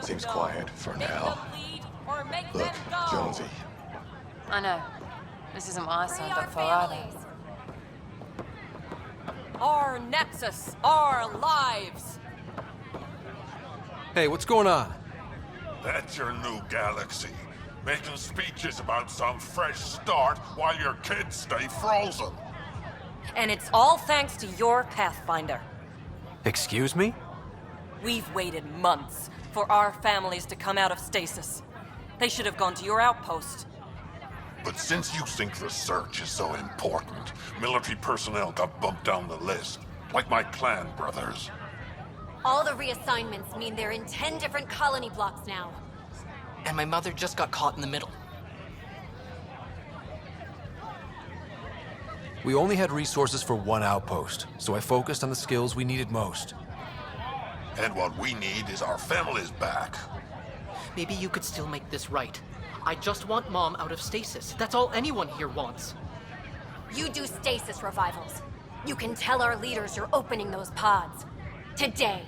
Seems quiet for now. Look, Jonesy. I know. This isn't what I signed up for either. Our Nexus, our lives! Hey, what's going on? That's your new galaxy. Making speeches about some fresh start while your kids stay frozen. And it's all thanks to your Pathfinder. Excuse me? We've waited months for our families to come out of stasis. They should have gone to your outpost. But since you think research is so important, military personnel got bumped down the list. Like my clan brothers. All the reassignments mean they're in 10 different colony blocks now. And my mother just got caught in the middle. We only had resources for one outpost, so I focused on the skills we needed most. And what we need is our families back. Maybe you could still make this right. I just want Mom out of stasis. That's all anyone here wants. You do stasis revivals. You can tell our leaders you're opening those pods. Today.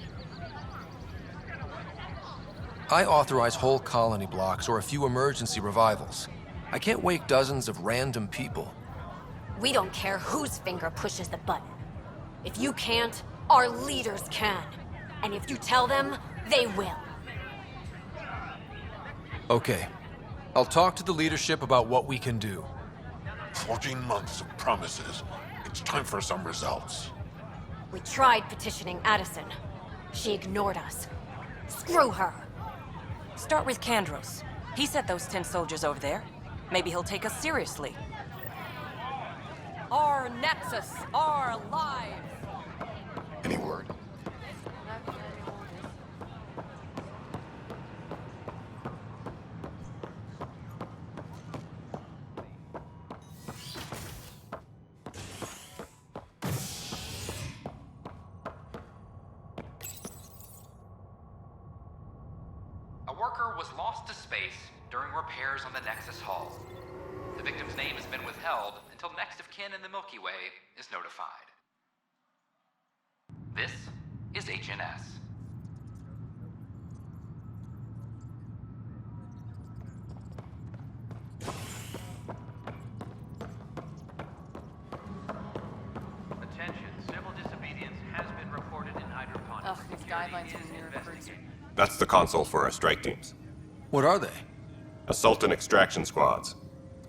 I authorize whole colony blocks or a few emergency revivals. I can't wake dozens of random people. We don't care whose finger pushes the button. If you can't, our leaders can. And if you tell them, they will. Okay. I'll talk to the leadership about what we can do. 14 months of promises. It's time for some results. We tried petitioning Addison. She ignored us. Screw her. Start with Kandros. He sent those 10 soldiers over there. Maybe he'll take us seriously. Our Nexus, our lives! Any word? A worker was lost to space during repairs on the Nexus Hull. The victim's name has been withheld until next of kin in the Milky Way is notified. This is HNS. Attention, civil disobedience has been reported in hydroponics. Ugh, these guidelines from the recruits. That's the console for our strike teams. What are they? Assault and extraction squads.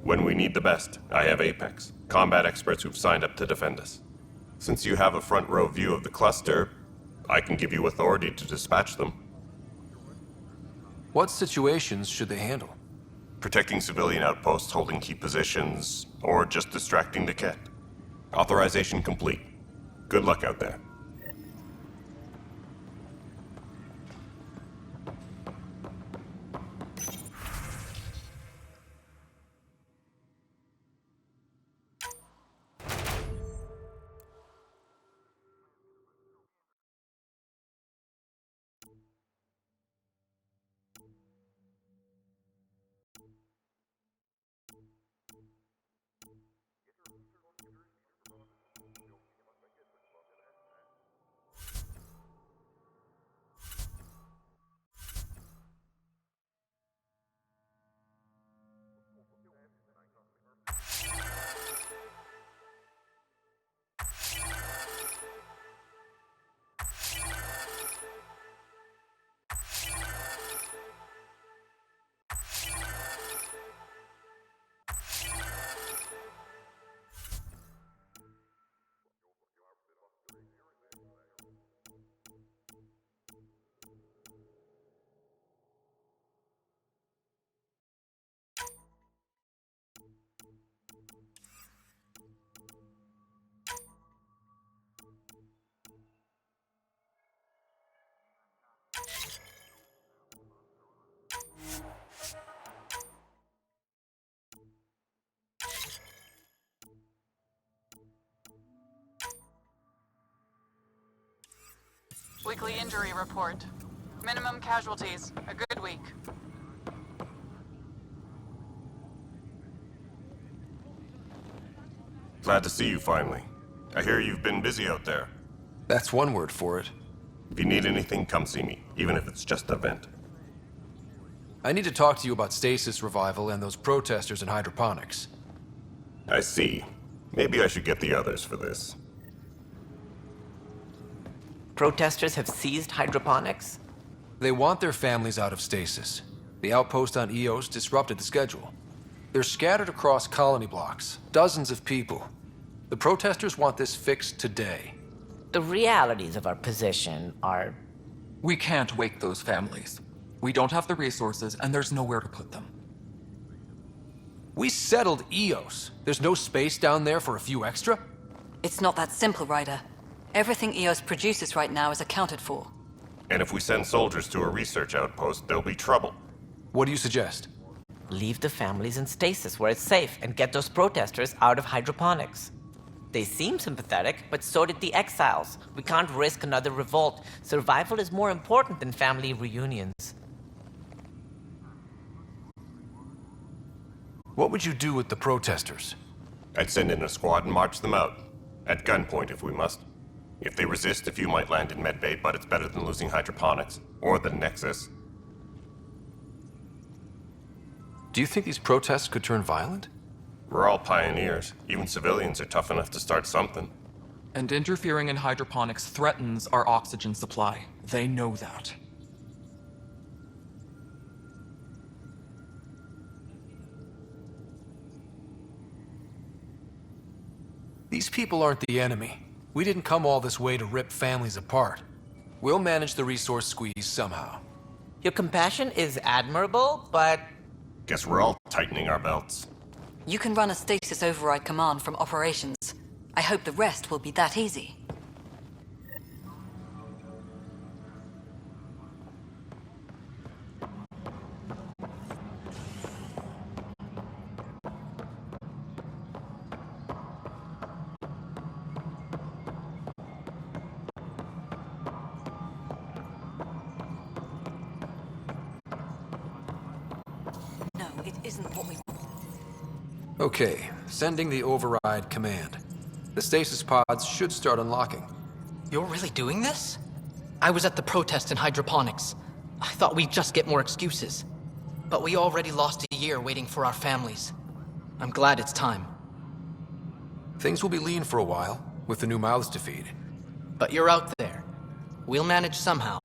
When we need the best, I have Apex, combat experts who've signed up to defend us. Since you have a front row view of the cluster, I can give you authority to dispatch them. What situations should they handle? Protecting civilian outposts holding key positions, or just distracting the kit. Authorization complete. Good luck out there. Weekly injury report. Minimum casualties. A good week. Glad to see you finally. I hear you've been busy out there. That's one word for it. If you need anything, come see me, even if it's just a vent. I need to talk to you about stasis revival and those protesters in hydroponics. I see. Maybe I should get the others for this. Protesters have seized hydroponics? They want their families out of stasis. The outpost on Eos disrupted the schedule. They're scattered across colony blocks, dozens of people. The protesters want this fixed today. The realities of our position are... We can't wake those families. We don't have the resources, and there's nowhere to put them. We settled Eos. There's no space down there for a few extra? It's not that simple, Ryder. Everything EOS produces right now is accounted for. And if we send soldiers to a research outpost, there'll be trouble. What do you suggest? Leave the families in stasis where it's safe and get those protesters out of hydroponics. They seem sympathetic, but so did the exiles. We can't risk another revolt. Survival is more important than family reunions. What would you do with the protesters? I'd send in a squad and march them out. At gunpoint if we must. If they resist, a few might land in medbay, but it's better than losing hydroponics. Or the Nexus. Do you think these protests could turn violent? We're all pioneers. Even civilians are tough enough to start something. And interfering in hydroponics threatens our oxygen supply. They know that. These people aren't the enemy. We didn't come all this way to rip families apart. We'll manage the resource squeeze somehow. Your compassion is admirable, but... Guess we're all tightening our belts. You can run a stasis override command from operations. I hope the rest will be that easy. No, it isn't what we... Okay, sending the override command. The stasis pods should start unlocking. You're really doing this? I was at the protest in hydroponics. I thought we'd just get more excuses. But we already lost a year waiting for our families. I'm glad it's time. Things will be lean for a while, with the new mouths to feed. But you're out there. We'll manage somehow.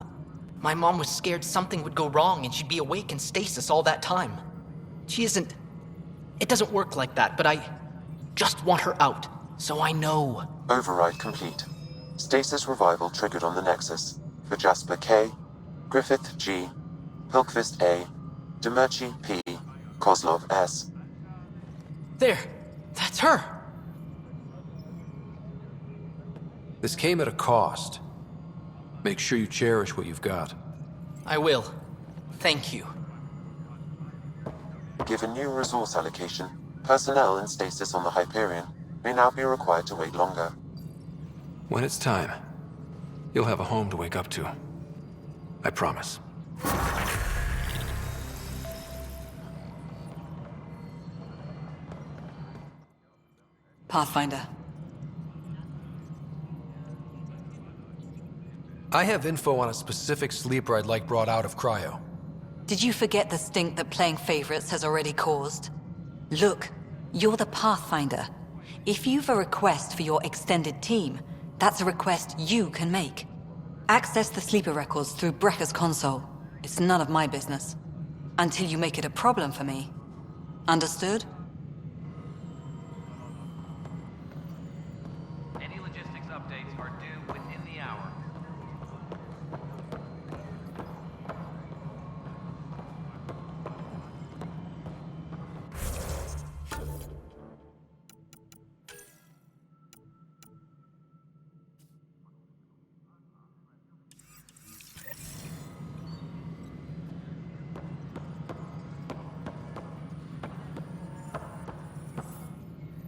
My mom was scared something would go wrong and she'd be awake in stasis all that time. She isn't... It doesn't work like that, but I just want her out, so I know. Override complete. Stasis revival triggered on the Nexus. For Jasper K, Griffith G, Pilkvist A, Demerchi P, Kozlov S. There! That's her! This came at a cost. Make sure you cherish what you've got. I will. Thank you. Given new resource allocation, personnel in stasis on the Hyperion may now be required to wait longer. When it's time, you'll have a home to wake up to. I promise. Pathfinder. I have info on a specific sleeper I'd like brought out of cryo. Did you forget the stink that playing favorites has already caused? Look, you're the Pathfinder. If you've a request for your extended team, that's a request you can make. Access the sleeper records through Brekker's console. It's none of my business. Until you make it a problem for me. Understood? Any logistics updates are due within the hour.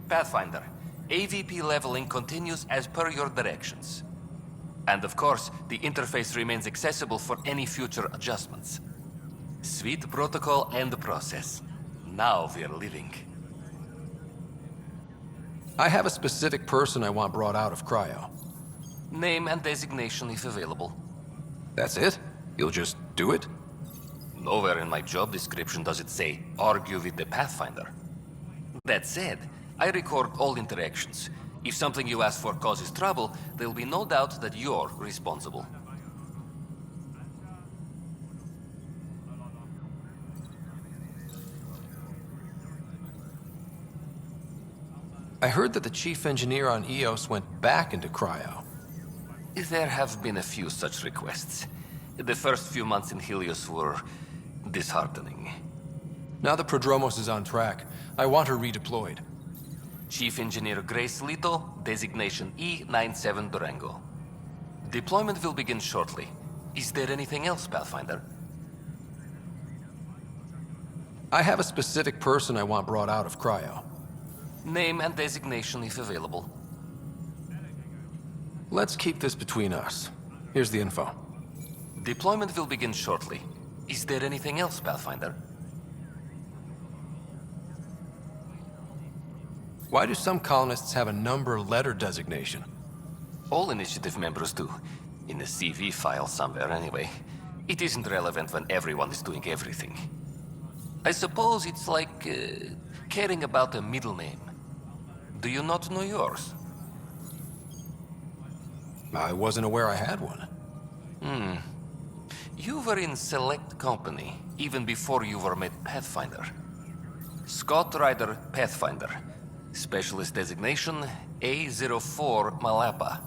Pathfinder, AVP leveling continues as per your directions. And of course, the interface remains accessible for any future adjustments. Sweet protocol and process. Now we're living. I have a specific person I want brought out of cryo. Name and designation if available. That's it? You'll just do it? Nowhere in my job description does it say, argue with the Pathfinder. That said, I record all interactions. If something you ask for causes trouble, there'll be no doubt that you're responsible. I heard that the chief engineer on EOS went back into cryo. There have been a few such requests. The first few months in Helios were disheartening. Now that Prodromos is on track, I want her redeployed. Chief Engineer Grace Lito, designation E97 Durango. Deployment will begin shortly. Is there anything else, Pathfinder? I have a specific person I want brought out of cryo. Name and designation if available. Let's keep this between us. Here's the info. Deployment will begin shortly. Is there anything else, Pathfinder? Why do some colonists have a number letter designation? All initiative members do. In a CV file somewhere, anyway. It isn't relevant when everyone is doing everything. I suppose it's like caring about a middle name. Do you not know yours? I wasn't aware I had one. You were in select company, even before you were made Pathfinder. Scott Ryder Pathfinder. Specialist designation, A04 Malapa.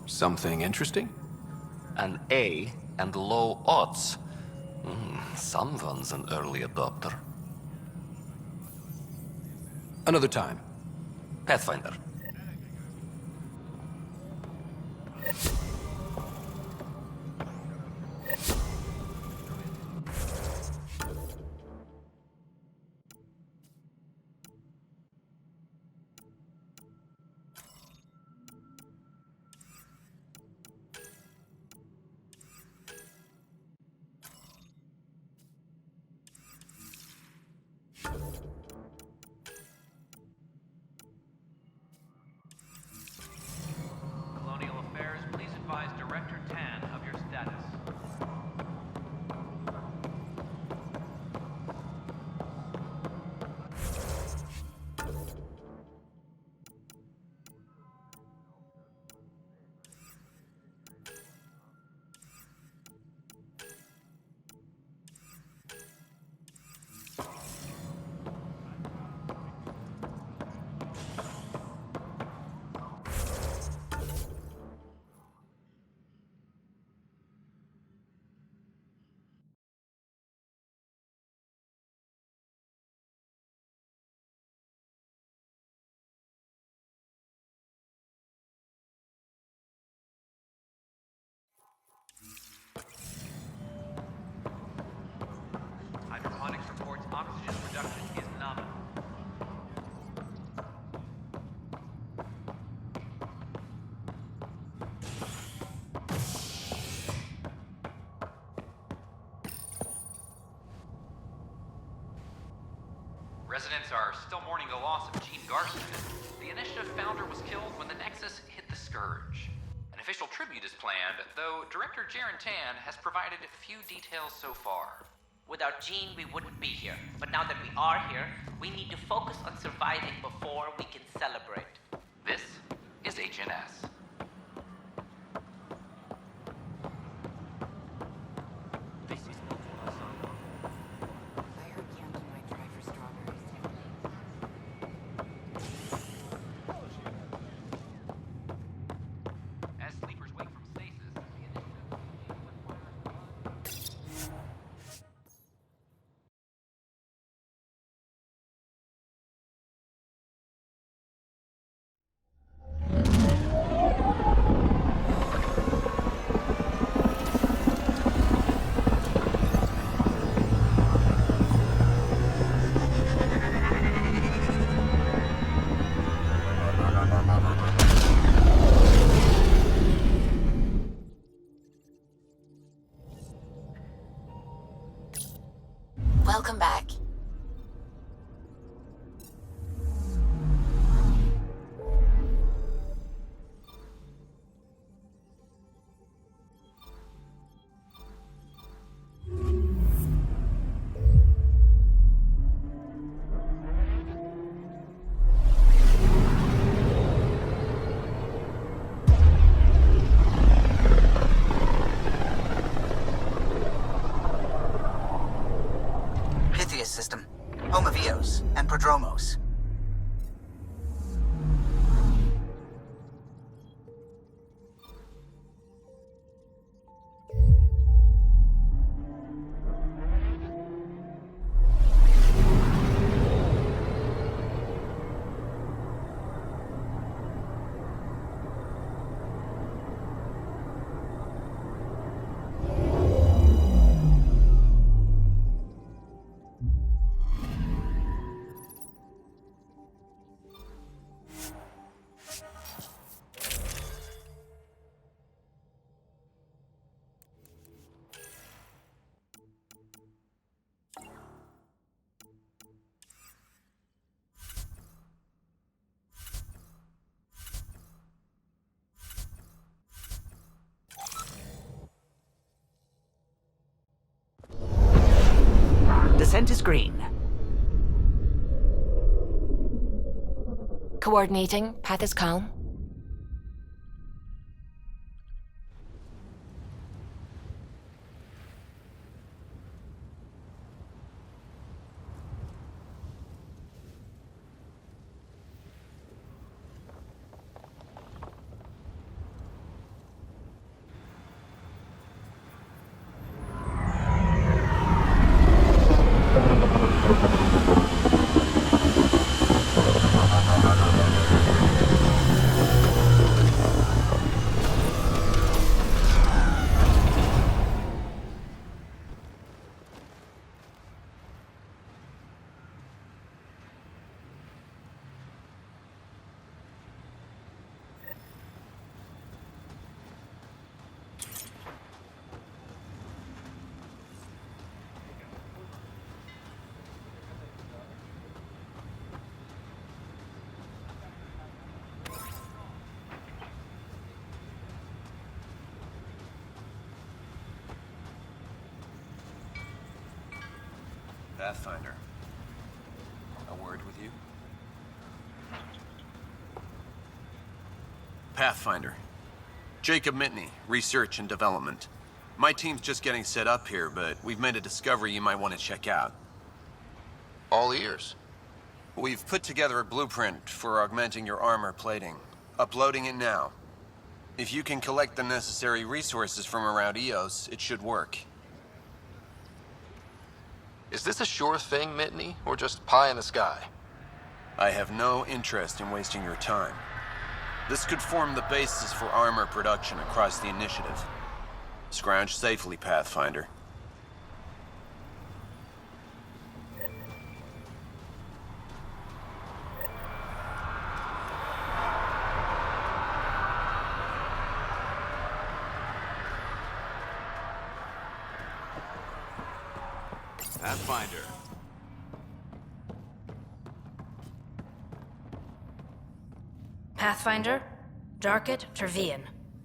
Something interesting? An A and low odds. Someone's an early adopter. Another time. Pathfinder. Colonial Affairs, please advise Director Tan of your status. Hydroponics reports oxygen production is nominal. Residents are still mourning the loss of Gene Garson. The initiative founder was killed when the Nexus hit the Scourge. An official tribute is planned, though Director Jaren Tan has provided few details so far. Without Gene, we wouldn't be here. But now that we are here, we need to focus on surviving before we can celebrate. This is HNS. As sleepers wake from stasis, the initiative... Welcome back. System, home of Eos and Prodromos. Descent is green. Coordinating. Path is calm. Pathfinder. A word with you? Pathfinder. Jacob Mitney, Research and Development. My team's just getting set up here, but we've made a discovery you might want to check out. All ears. We've put together a blueprint for augmenting your armor plating. Uploading it now. If you can collect the necessary resources from around Eos, it should work. Is this a sure thing, Mitney, or just pie in the sky? I have no interest in wasting your time. This could form the basis for armor production across the initiative. Scrounge safely, Pathfinder. Pathfinder. Pathfinder? Darket Tervian.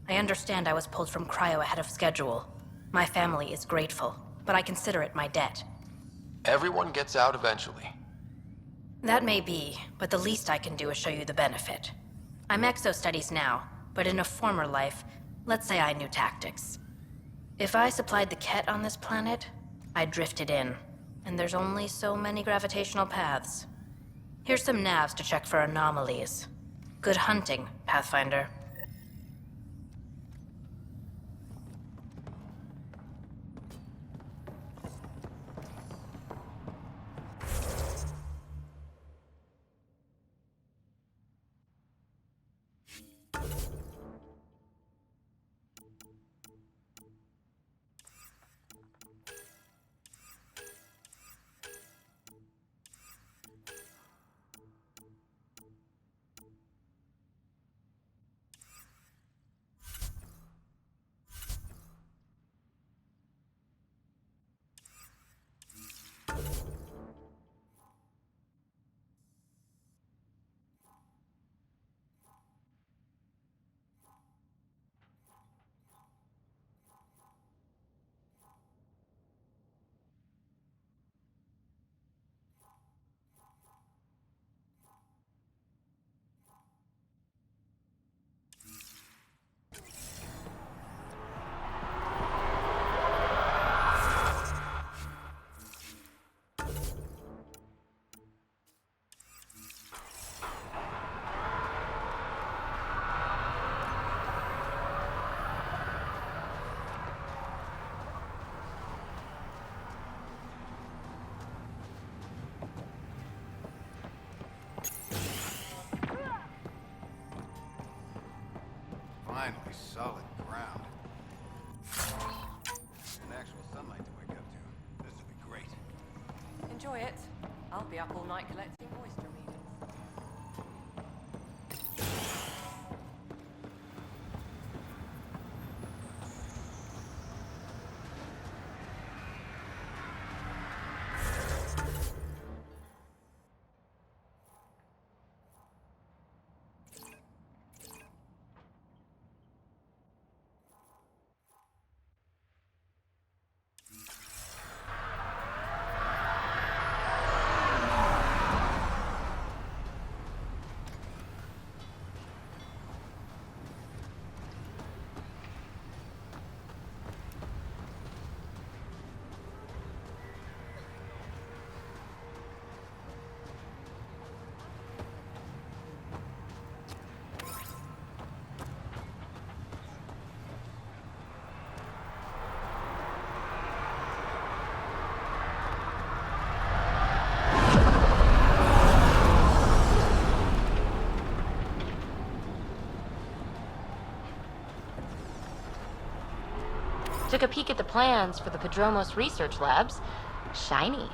I understand I was pulled from cryo ahead of schedule. My family is grateful, but I consider it my debt. Everyone gets out eventually. That may be, but the least I can do is show you the benefit. I'm exo-studies now, but in a former life, let's say I knew tactics. If I supplied the Ket on this planet, I drifted in, and there's only so many gravitational paths. Here's some navs to check for anomalies. Good hunting, Pathfinder. solid ground. And actual sunlight to wake up to. This would be great. Enjoy it. I'll be up all night collecting moisture readings. Took a peek at the plans for the Padromos research labs. Shiny.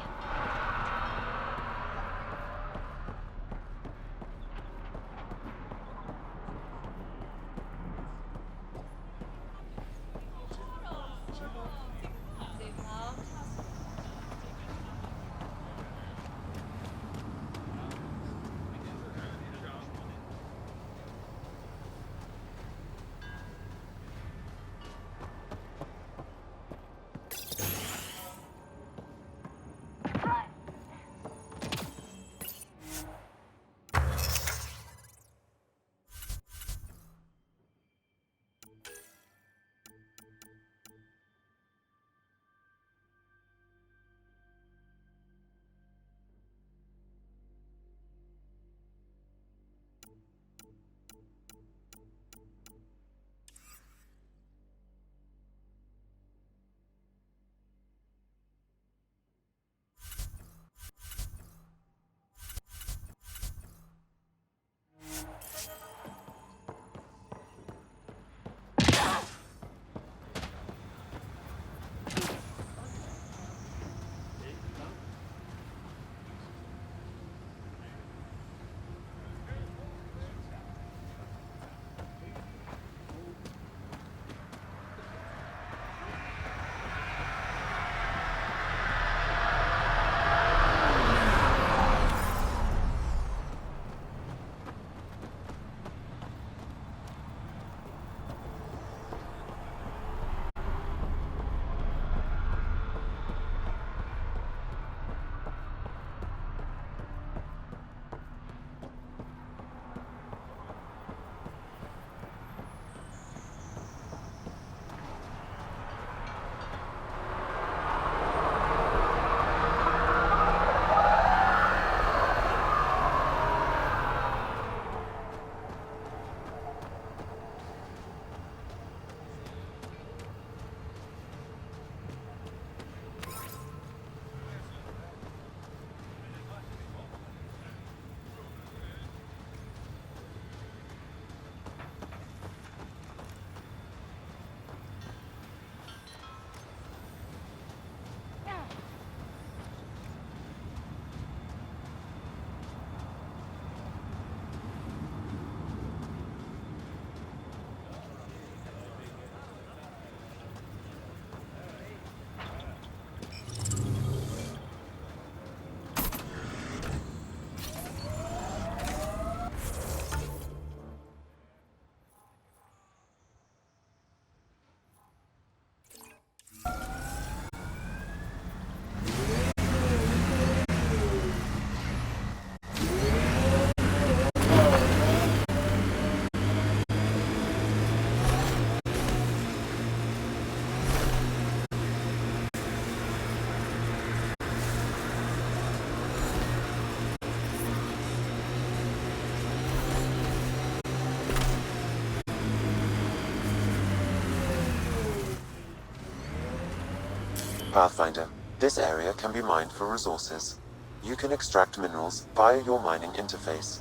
Pathfinder, this area can be mined for resources. You can extract minerals via your mining interface.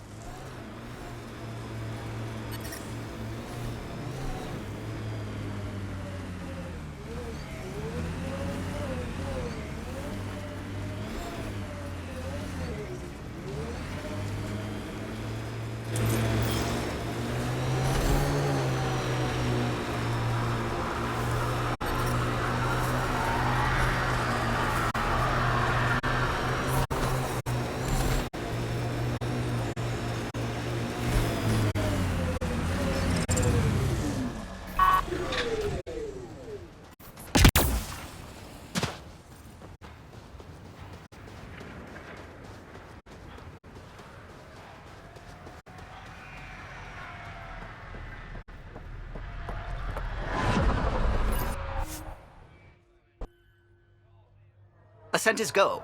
Ascent is go.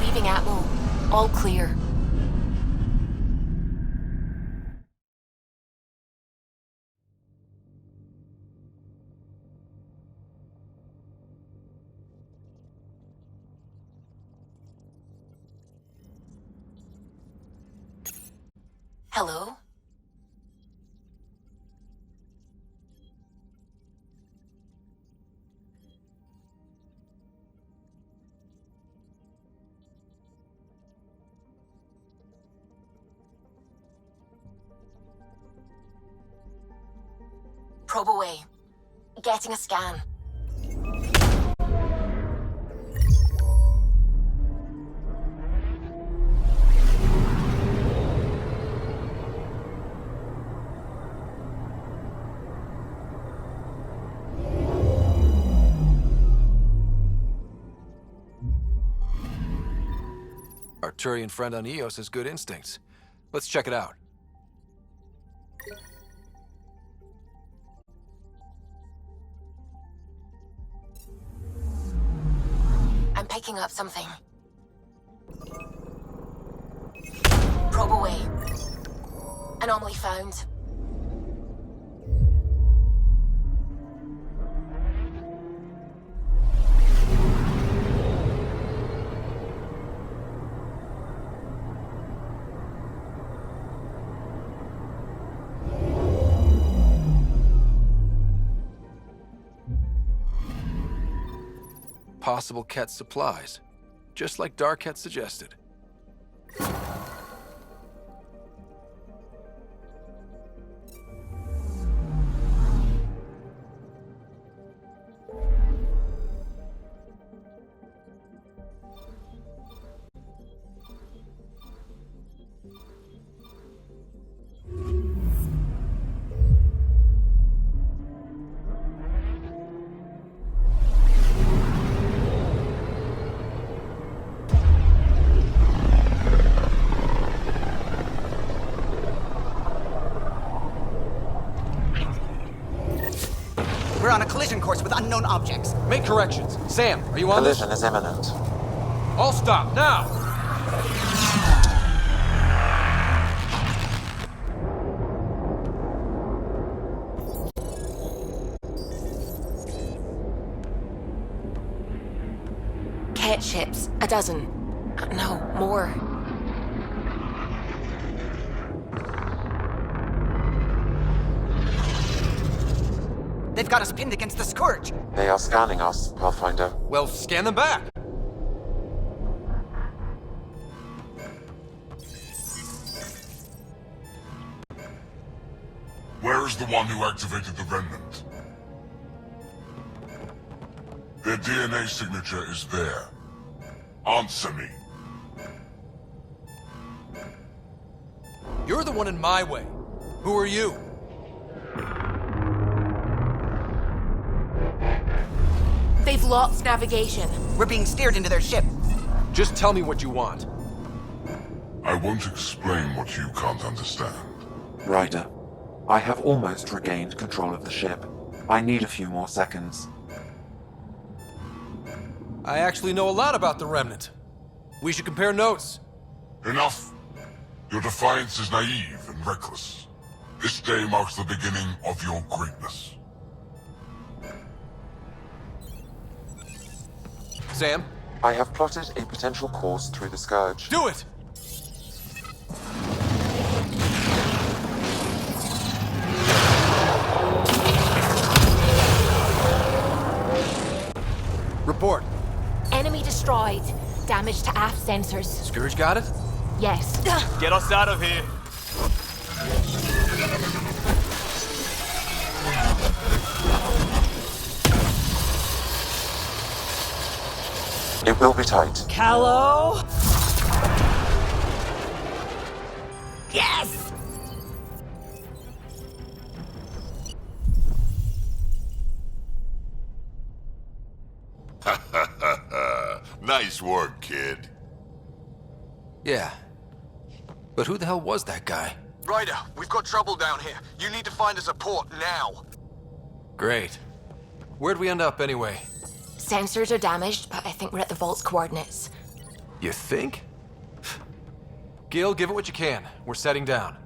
Leaving Atmo. All clear. Hello? Probe away. Getting a scan. Arturian friend on Eos has good instincts. Let's check it out. I'm picking up something. Probe away. Anomaly found. Possible Ket supplies, just like Dark suggested. We're on a collision course with unknown objects. Make corrections. Sam, are you on this? Collision is imminent. All stop, now! Ket ships. A dozen. No, more. They've got us pinned against the Scourge. They are scanning us, Pathfinder. Well, scan them back! Where is the one who activated the Remnant? Their DNA signature is there. Answer me. You're the one in my way. Who are you? They've lost navigation. We're being steered into their ship. Just tell me what you want. I won't explain what you can't understand. Ryder, I have almost regained control of the ship. I need a few more seconds. I actually know a lot about the Remnant. We should compare notes. Enough! Your defiance is naive and reckless. This day marks the beginning of your greatness. Sam? I have plotted a potential course through the Scourge. Do it! Report. Enemy destroyed. Damage to aft sensors. Scourge got it? Yes. Get us out of here. It will be tight. Callow? Yes! Nice work, kid. Yeah. But who the hell was that guy? Ryder, we've got trouble down here. You need to find us a port now. Great. Where'd we end up anyway? Sensors are damaged, but I think we're at the vault's coordinates. You think? Gil, give it what you can. We're setting down.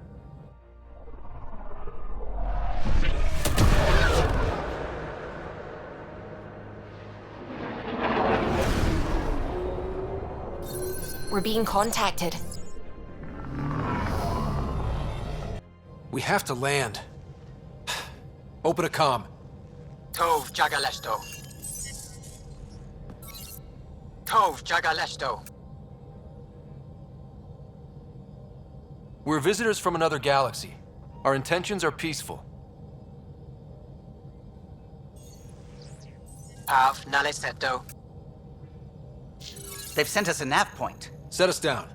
We're being contacted. We have to land. Open a comm. Tov Jagaleshto. Tov Jagaleshto. We're visitors from another galaxy. Our intentions are peaceful. Av Naleseto. They've sent us a nav point. Set us down.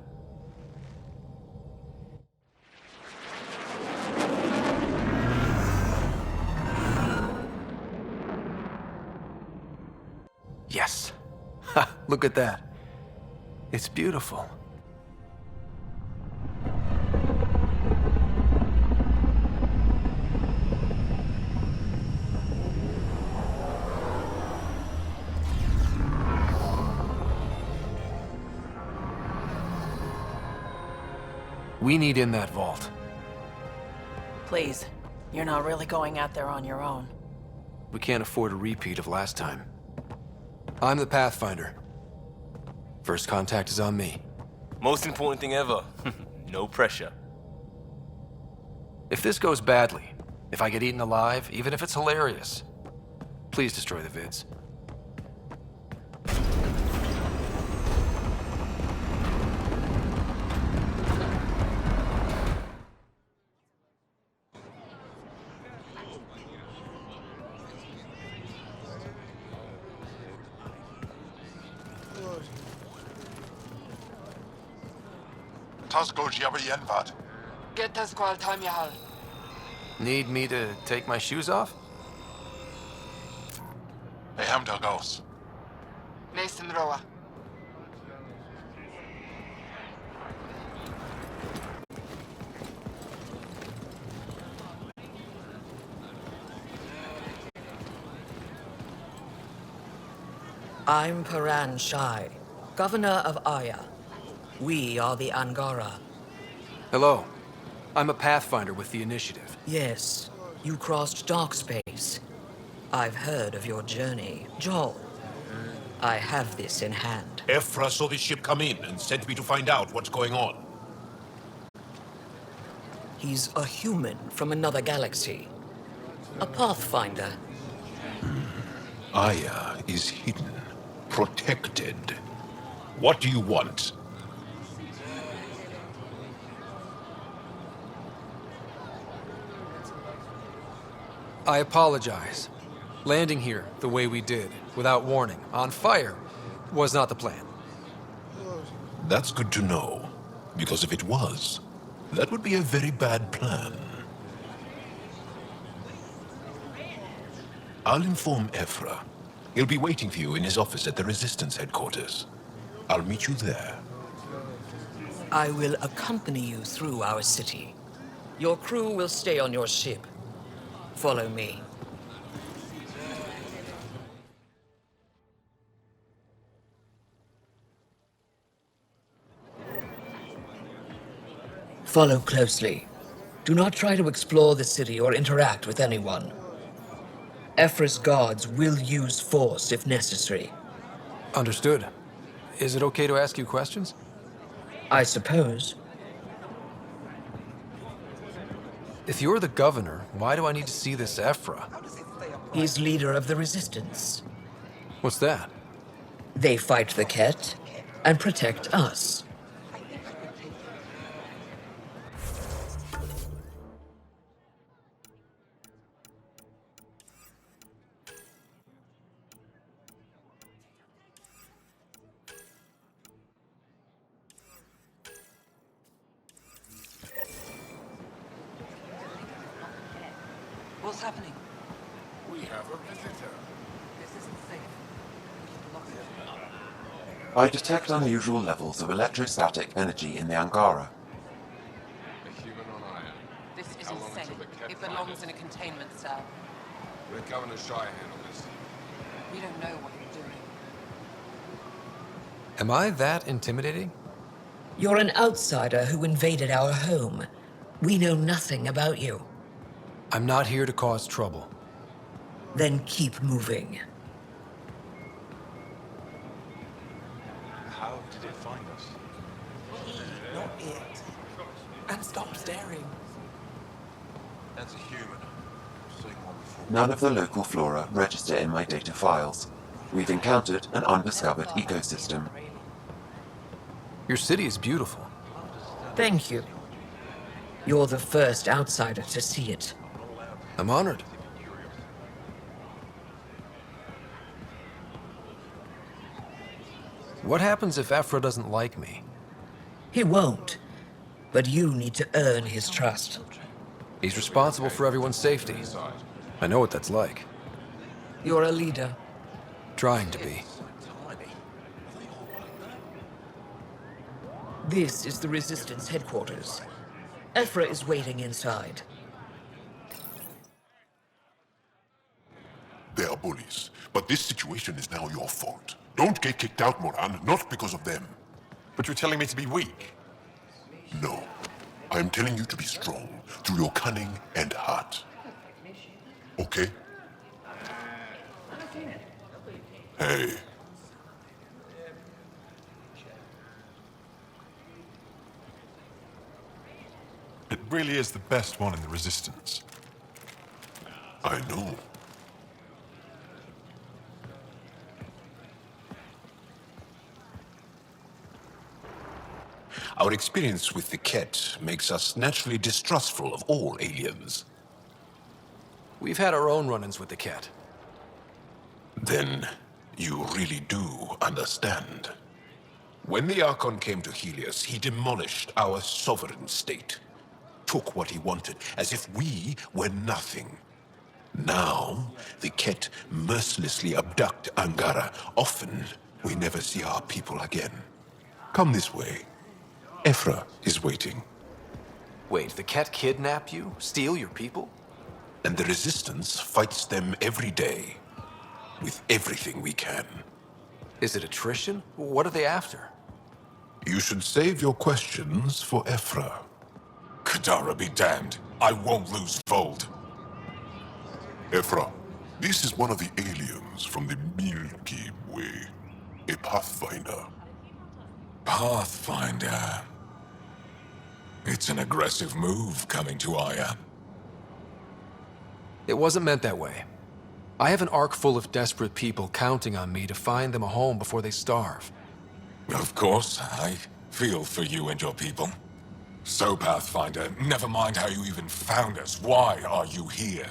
Yes. Ha, look at that. It's beautiful. We need in that vault. Please, you're not really going out there on your own. We can't afford a repeat of last time. I'm the Pathfinder. First contact is on me. Most important thing ever. No pressure. If this goes badly, if I get eaten alive, even if it's hilarious, please destroy the vids. Get us qual time yahal. Need me to take my shoes off? Nathan Roa. I'm Paran Shai, Governor of Aya. We are the Angara. Hello. I'm a Pathfinder with the Initiative. Yes, you crossed dark space. I've heard of your journey, Joel. I have this in hand. Ephra saw this ship come in and sent me to find out what's going on. He's a human from another galaxy. A Pathfinder. Aya is hidden, protected. What do you want? I apologize. Landing here the way we did, without warning, on fire, was not the plan. That's good to know, because if it was, that would be a very bad plan. I'll inform Ephra. He'll be waiting for you in his office at the Resistance headquarters. I'll meet you there. I will accompany you through our city. Your crew will stay on your ship. Follow me. Follow closely. Do not try to explore the city or interact with anyone. Ephra's guards will use force if necessary. Understood. Is it okay to ask you questions? I suppose. If you're the governor, why do I need to see this Ephra? He's leader of the Resistance. What's that? They fight the Ket and protect us. What's happening? We have a visitor. This isn't safe. I detect unusual levels of electrostatic energy in the Angara. This isn't safe. It belongs in a containment cell. Let Governor Shire handle this. We don't know what Am I that intimidating? You're an outsider who invaded our home. We know nothing about you. I'm not here to cause trouble. Then keep moving. How did it find us? Not it. And stop staring. That's a human. Seen one before. None of the local flora register in my data files. We've encountered an undiscovered ecosystem. Your city is beautiful. Thank you. You're the first outsider to see it. I'm honored. What happens if Ephra doesn't like me? He won't. But you need to earn his trust. He's responsible for everyone's safety. I know what that's like. You're a leader. Trying to be. This is the Resistance headquarters. Ephra is waiting inside. They are bullies, but this situation is now your fault. Don't get kicked out, Moran, not because of them. But you're telling me to be weak? No. I am telling you to be strong through your cunning and heart. Okay? Hey. It really is the best one in the Resistance. I know. Our experience with the Ket makes us naturally distrustful of all aliens. We've had our own run-ins with the Ket. Then you really do understand. When the Archon came to Helios, he demolished our sovereign state. Took what he wanted, as if we were nothing. Now, the Ket mercilessly abduct Angara. Often, we never see our people again. Come this way. Ephra is waiting. Wait, the Ket kidnap you? Steal your people? And the Resistance fights them every day. With everything we can. Is it attrition? What are they after? You should save your questions for Ephra. Kadara be damned. I won't lose Vold. Ephra, this is one of the aliens from the Milky Way. A Pathfinder. Pathfinder. It's an aggressive move coming to Aya. It wasn't meant that way. I have an ark full of desperate people counting on me to find them a home before they starve. Of course, I feel for you and your people. So, Pathfinder, never mind how you even found us. Why are you here?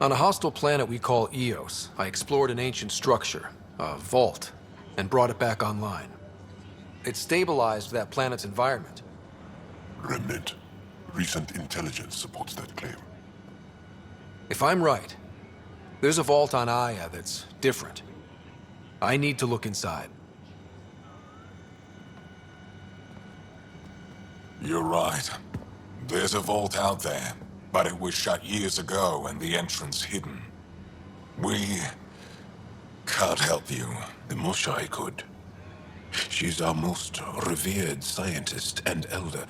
On a hostile planet we call Eos, I explored an ancient structure, a vault, and brought it back online. It stabilized that planet's environment. Remnant. Recent intelligence supports that claim. If I'm right, there's a vault on Aya that's different. I need to look inside. You're right. There's a vault out there, but it was shut years ago and the entrance hidden. We can't help you. The Moshai could. She's our most revered scientist and elder.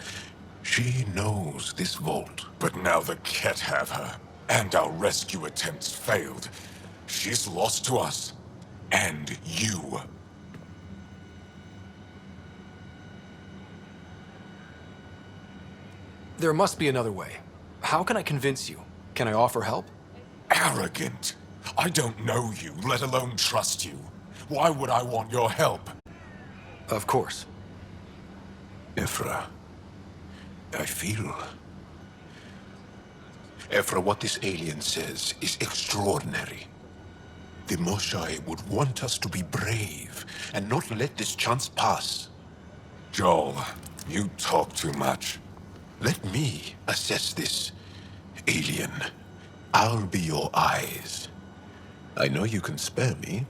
She knows this vault. But now the Ket have her, and our rescue attempts failed. She's lost to us, and you. There must be another way. How can I convince you? Can I offer help? Arrogant. I don't know you, let alone trust you. Why would I want your help? Of course. Ephra, I feel... Ephra, what this alien says is extraordinary. The Moshai would want us to be brave and not let this chance pass. Joel, you talk too much. Let me assess this, alien. I'll be your eyes. I know you can spare me.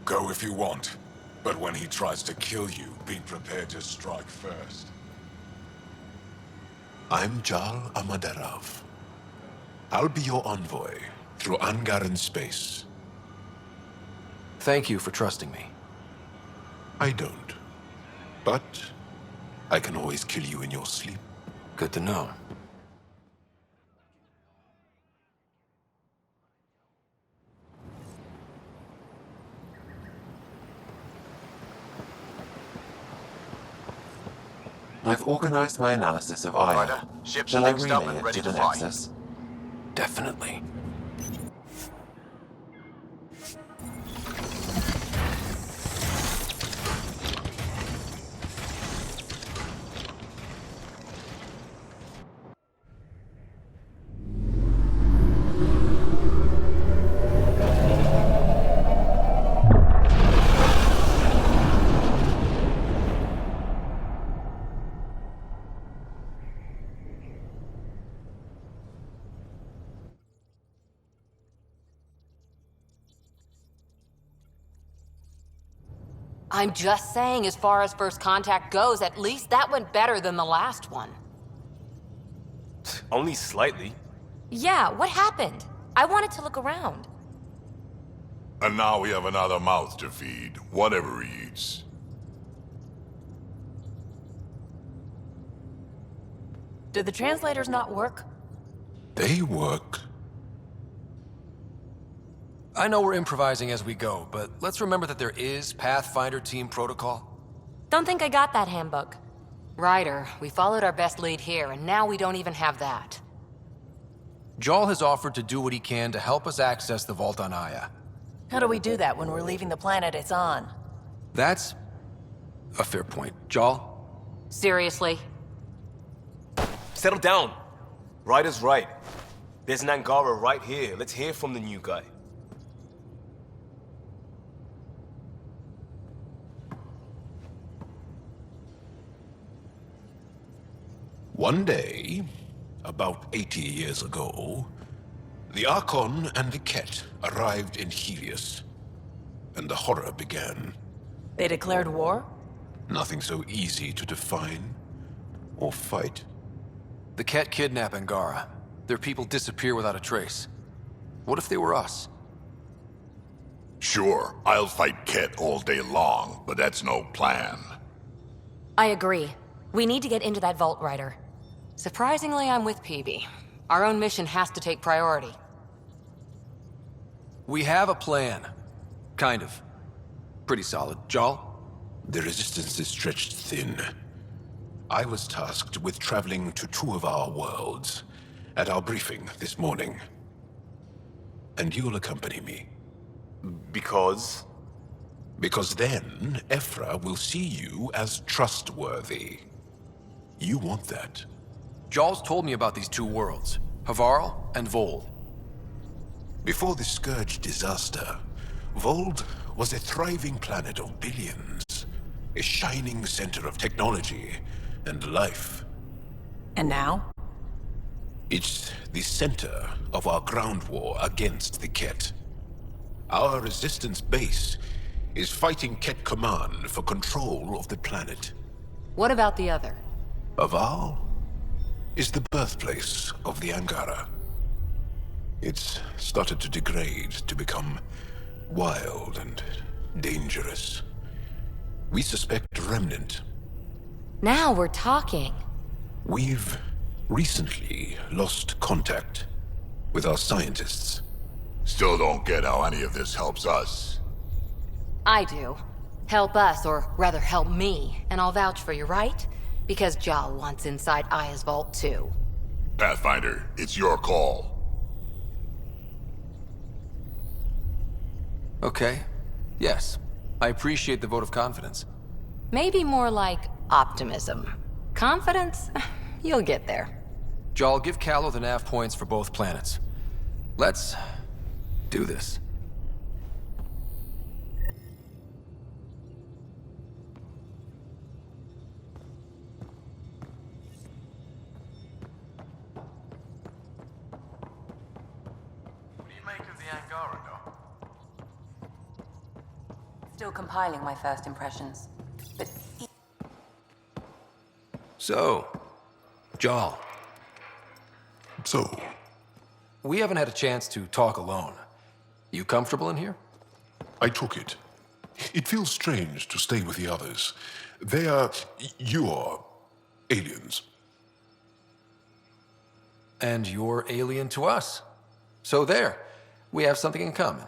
Go if you want. But when he tries to kill you, be prepared to strike first. I'm Jal Amadarav. I'll be your envoy through Angaran space. Thank you for trusting me. I don't. But I can always kill you in your sleep. Good to know. I've organized my analysis of Aya. Ryder, ship's Shall I fixed up relay and it ready to to the fly. Nexus? Definitely. I'm just saying, as far as first contact goes, at least that went better than the last one. Only slightly. Yeah, what happened? I wanted to look around. And now we have another mouth to feed, whatever he eats. Do the translators not work? They work. I know we're improvising as we go, but let's remember that there is Pathfinder team protocol. Don't think I got that handbook. Ryder, we followed our best lead here, and now we don't even have that. Jarl has offered to do what he can to help us access the vault on Aya. How do we do that when we're leaving the planet it's on? That's a fair point. Jarl? Seriously? Settle down. Ryder's right. There's an Angara right here. Let's hear from the new guy. One day, about 80 years ago, the Archon and the Ket arrived in Helios, and the horror began. They declared war? Nothing so easy to define or fight. The Ket kidnap Angara. Their people disappear without a trace. What if they were us? Sure, I'll fight Ket all day long, but that's no plan. I agree. We need to get into that vault, Ryder. Surprisingly, I'm with PB. Our own mission has to take priority. We have a plan. Kind of. Pretty solid. Jarl? The resistance is stretched thin. I was tasked with traveling to two of our worlds at our briefing this morning. And you'll accompany me. Because? Because then, Ephra will see you as trustworthy. You want that. Jarl's told me about these two worlds, Havarl and Vold. Before the Scourge disaster, Vold was a thriving planet of billions. A shining center of technology and life. And now? It's the center of our ground war against the Ket. Our resistance base is fighting Ket Command for control of the planet. What about the other? Havarl is the birthplace of the Angara. It's started to degrade, to become wild and dangerous. We suspect a remnant. Now we're talking. We've recently lost contact with our scientists. Still don't get how any of this helps us. I do. Help us, or rather help me, and I'll vouch for you, right? Because Jal wants inside Aya's vault too. Pathfinder, it's your call. Okay. Yes. I appreciate the vote of confidence. Maybe more like optimism. Confidence? You'll get there. Jarl, give Callow the nav points for both planets. Let's do this. What do you make of the Angara, Doc? Still compiling my first impressions. But So, Jarl. So? We haven't had a chance to talk alone. You comfortable in here? I took it. It feels strange to stay with the others. They are... you're... aliens. And you're alien to us. So there, we have something in common.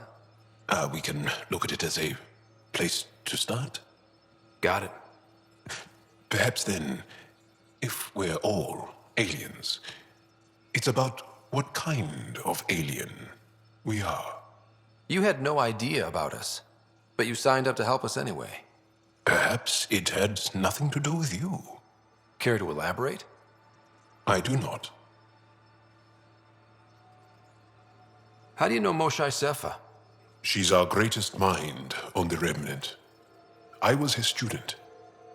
We can look at it as a place to start. Got it. Perhaps then, if we're all aliens, it's about what kind of alien we are. You had no idea about us, but you signed up to help us anyway. Perhaps it had nothing to do with you. Care to elaborate? I do not. How do you know Moshe Sefa? She's our greatest mind on the Remnant. I was his student.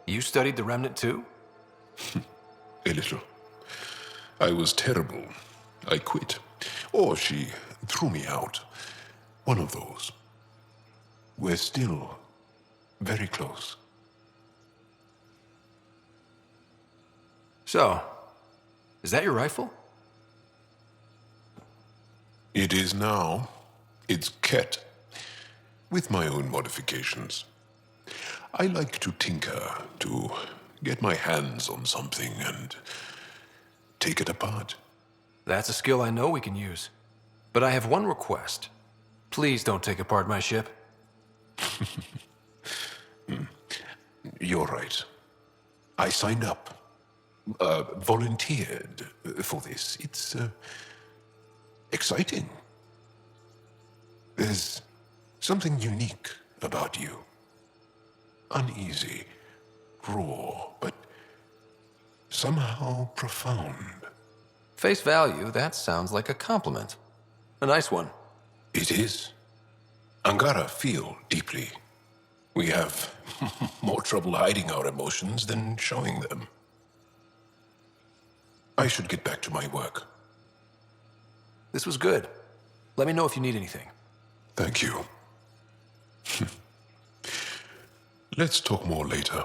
You studied the Remnant too? A little. I was terrible. I quit. Or she threw me out. One of those. We're still very close. So, is that your rifle? It is now. It's Ket, with my own modifications. I like to tinker, to get my hands on something and take it apart. That's a skill I know we can use. But I have one request. Please don't take apart my ship. You're right. I signed up. Volunteered for this. It's exciting. There's something unique about you. Uneasy, raw, but somehow profound. Face value, that sounds like a compliment. A nice one. It is. Angara feel deeply. We have more trouble hiding our emotions than showing them. I should get back to my work. This was good. Let me know if you need anything. Thank you. Let's talk more later.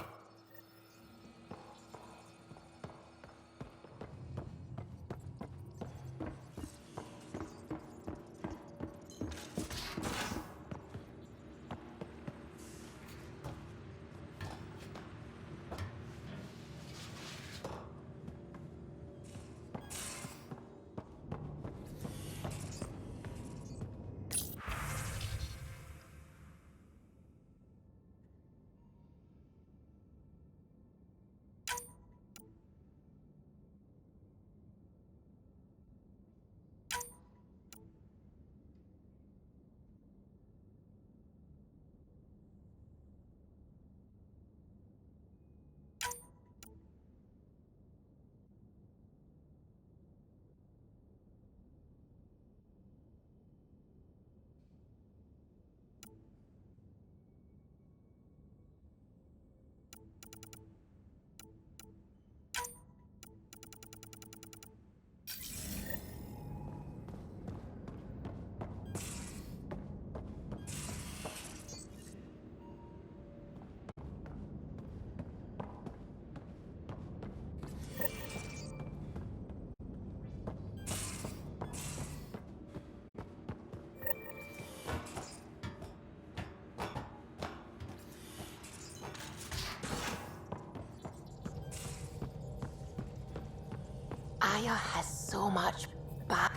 Aya has so much back.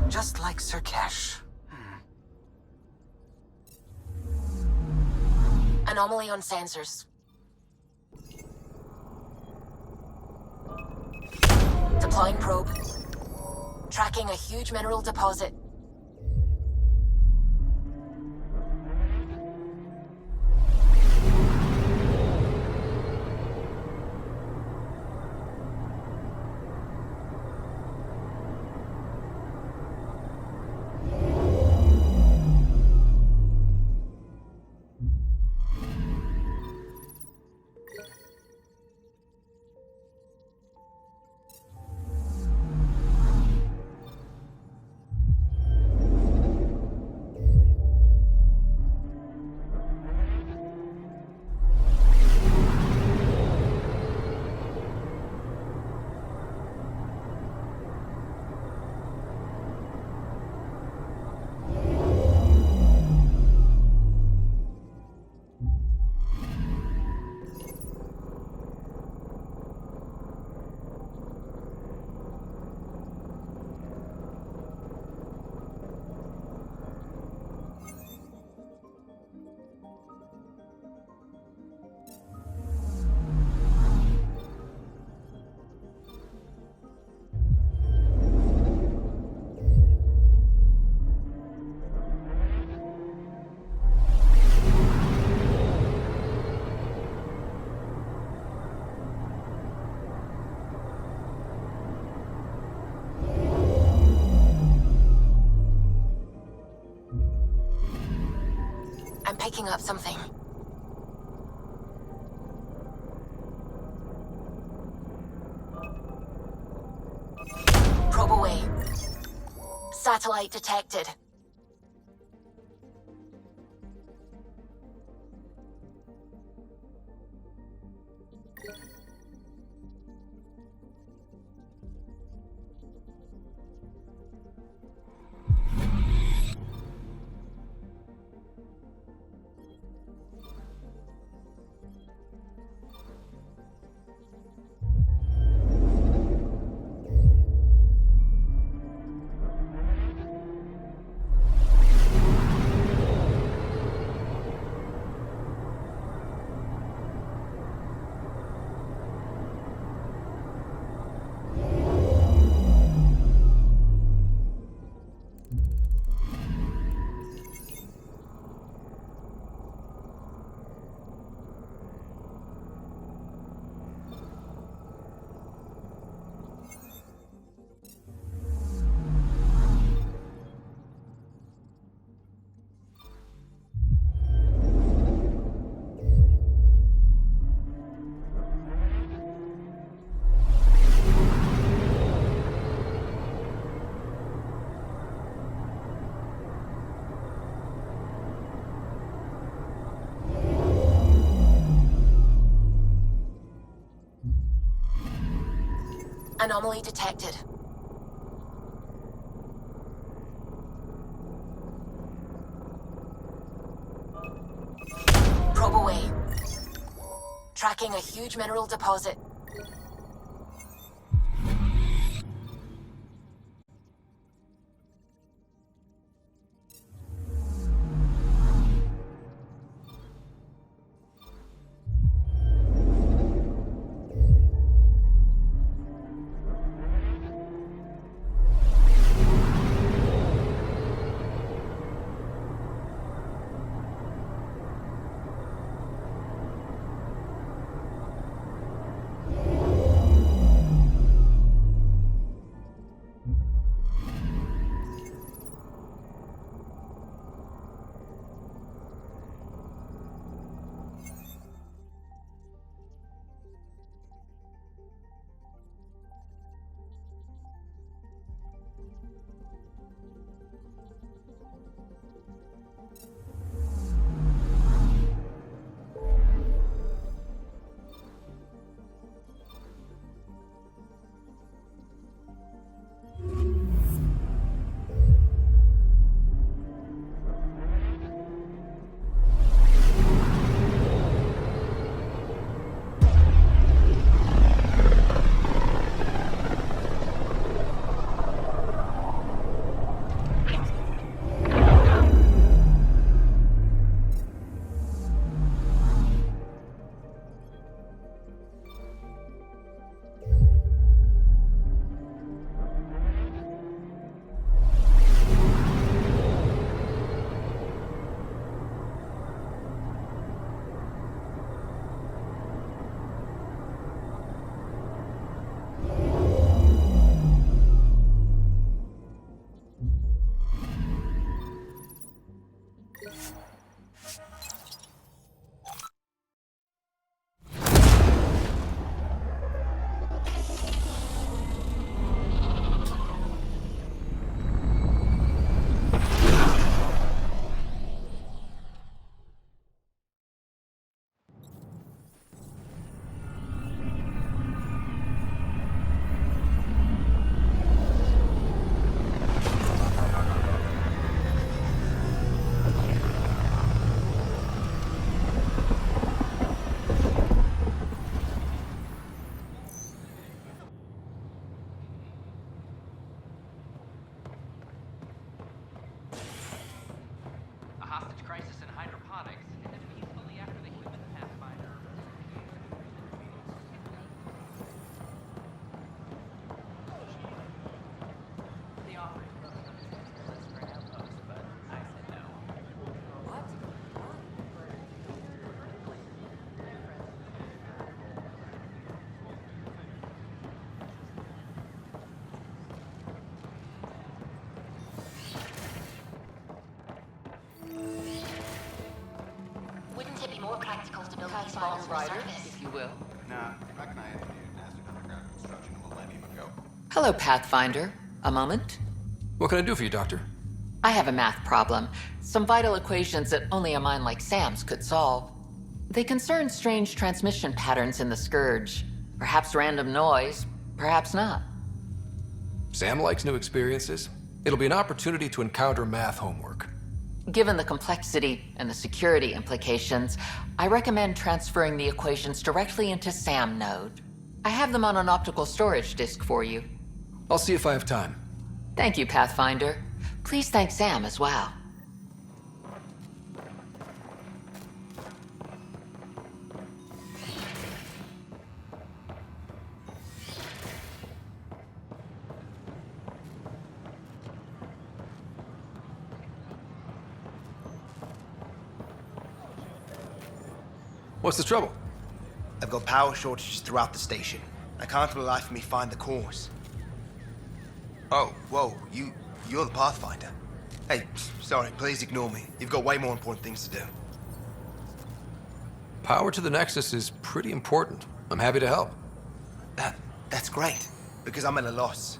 Just like Sirkesh. Anomaly on sensors. Deploying probe. Tracking a huge mineral deposit. I'm picking up something. Probe away. Satellite detected. Anomaly detected. Probe away. Tracking a huge mineral deposit. practical stability falls from surface. If you will. Nah, reckon I engineered mastered underground construction a millennium ago. Hello, Pathfinder. A moment? What can I do for you, Doctor? I have a math problem. Some vital equations that only a mind like Sam's could solve. They concern strange transmission patterns in the Scourge. Perhaps random noise, perhaps not. Sam likes new experiences. It'll be an opportunity to encounter math homework. Given the complexity and the security implications, I recommend transferring the equations directly into SAM node. I have them on an optical storage disk for you. I'll see if I have time. Thank you, Pathfinder. Please thank Sam as well. What's the trouble? I've got power shortages throughout the station. I can't for the life of me find the cause. Oh, whoa, you're the Pathfinder. Hey, sorry, please ignore me. You've got way more important things to do. Power to the Nexus is pretty important. I'm happy to help. That's great, because I'm at a loss.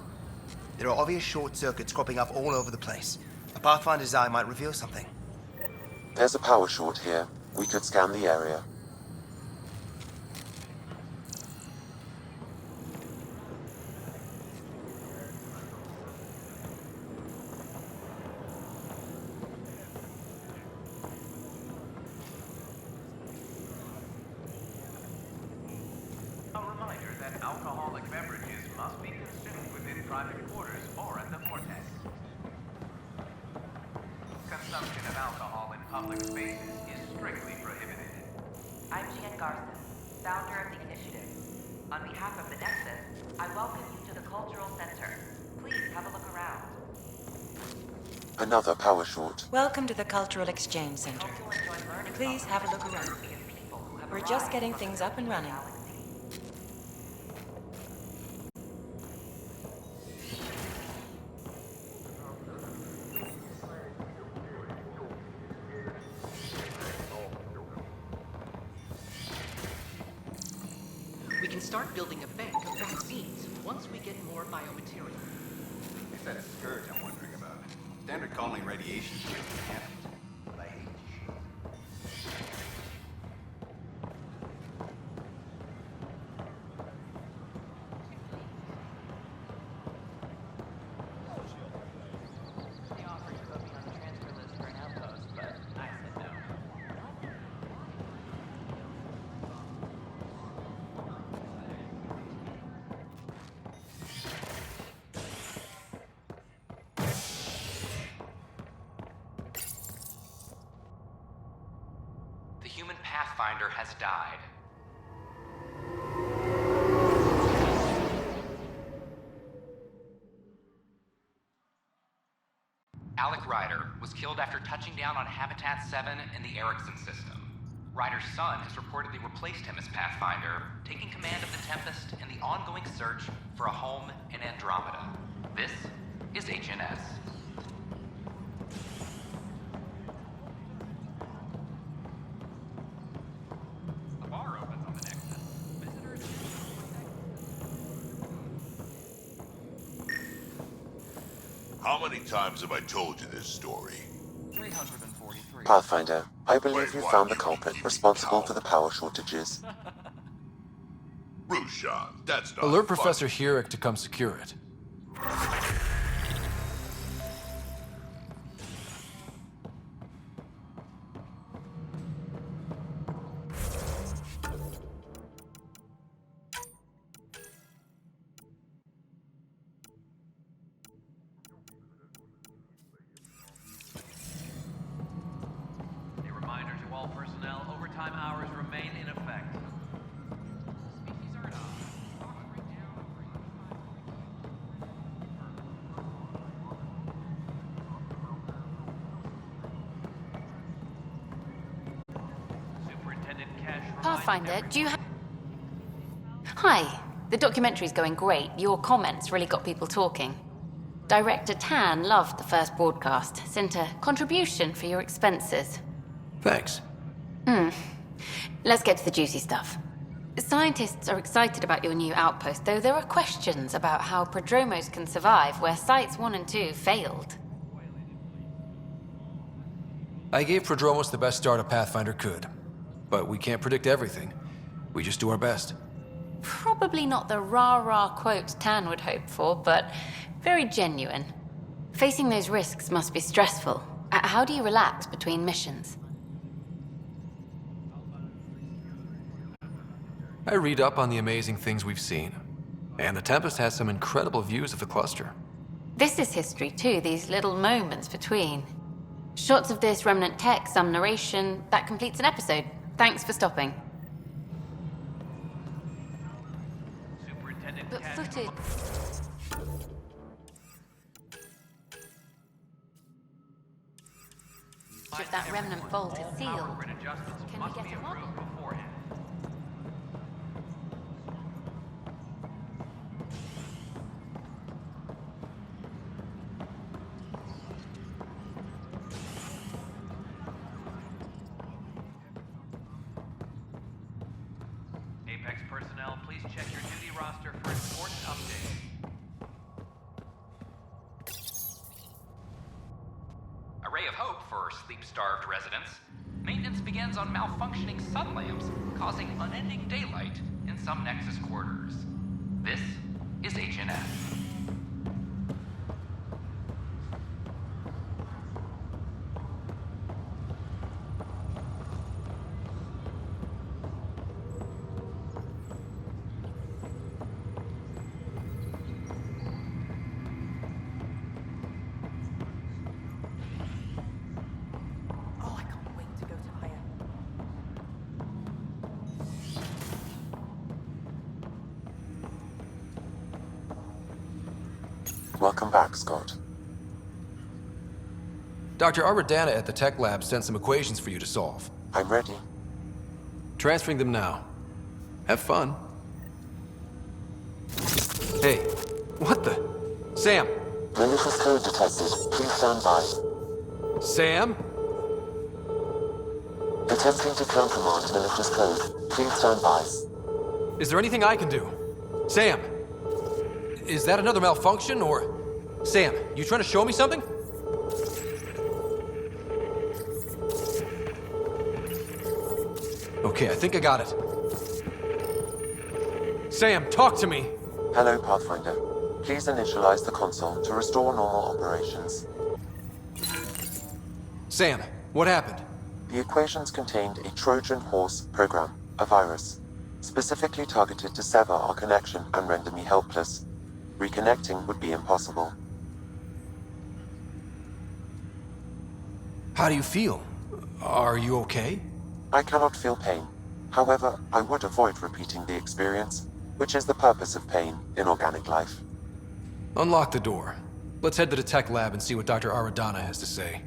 There are obvious short circuits cropping up all over the place. A Pathfinder's eye might reveal something. There's a power short here. We could scan the area. A reminder that alcoholic beverages must be consumed within private quarters or at the vortex. Consumption of alcohol in public spaces is strictly prohibited. I'm Jen Garson, founder of the initiative. On behalf of the Nexus, I welcome you to the Cultural Center. Please have a look around. Another power short. Welcome to the Cultural Exchange Center. Please have a look around. We're just getting things up and running. We can start building a bank of vaccines once we get more biomaterial. It's that scourge I'm wondering about. Standard colony radiation shield mechanics. But I hate shit. The human Pathfinder has died. Alec Ryder was killed after touching down on Habitat 7 in the Erickson system. Ryder's son has reportedly replaced him as Pathfinder, taking command of the Tempest in the ongoing search for a home in Andromeda. This is HNS. A bar opens on the Nexus. Visitors... How many times have I told you this story? 343. Pathfinder, I believe you found the culprit responsible for the power shortages. Rushan, that's not Alert funny. Professor Hurek to come secure it. A reminder to all personnel, overtime hours remain in effect. Superintendent Cash Pathfinder, do you have... Hi. The documentary's going great. Your comments really got people talking. Director Tan loved the first broadcast. Sent a contribution for your expenses. Thanks. Let's get to the juicy stuff. Scientists are excited about your new outpost, though there are questions about how prodromos can survive where Sites 1 and 2 failed. I gave Prodromos the best start a Pathfinder could. But we can't predict everything. We just do our best. Probably not the rah-rah quote Tan would hope for, but very genuine. Facing those risks must be stressful. How do you relax between missions? I read up on the amazing things we've seen. And the Tempest has some incredible views of the cluster. This is history too, these little moments between. Shots of this remnant tech, some narration, that completes an episode. Thanks for stopping. But footage... If that remnant vault is sealed, can we get a model? Apex personnel, please check your duty roster for important updates. A ray of hope for sleep-starved residents. Maintenance begins on malfunctioning sun lamps, causing unending daylight in some Nexus quarters. This is HNS. Welcome back, Scott. Dr. Aradana at the tech lab sent some equations for you to solve. I'm ready. Transferring them now. Have fun. Hey, what the? Sam! Malicious code detected. Please stand by. Sam? Attempting to countermand malicious code. Please stand by. Is there anything I can do? Sam! Is that another malfunction, or... Sam, you trying to show me something? Okay, I think I got it. Sam, talk to me! Hello, Pathfinder. Please initialize the console to restore normal operations. Sam, what happened? The equations contained a Trojan horse program, a virus, specifically targeted to sever our connection and render me helpless. Reconnecting would be impossible. How do you feel? Are you okay? I cannot feel pain. However, I would avoid repeating the experience, which is the purpose of pain in organic life. Unlock the door. Let's head to the tech lab and see what Dr. Aradana has to say.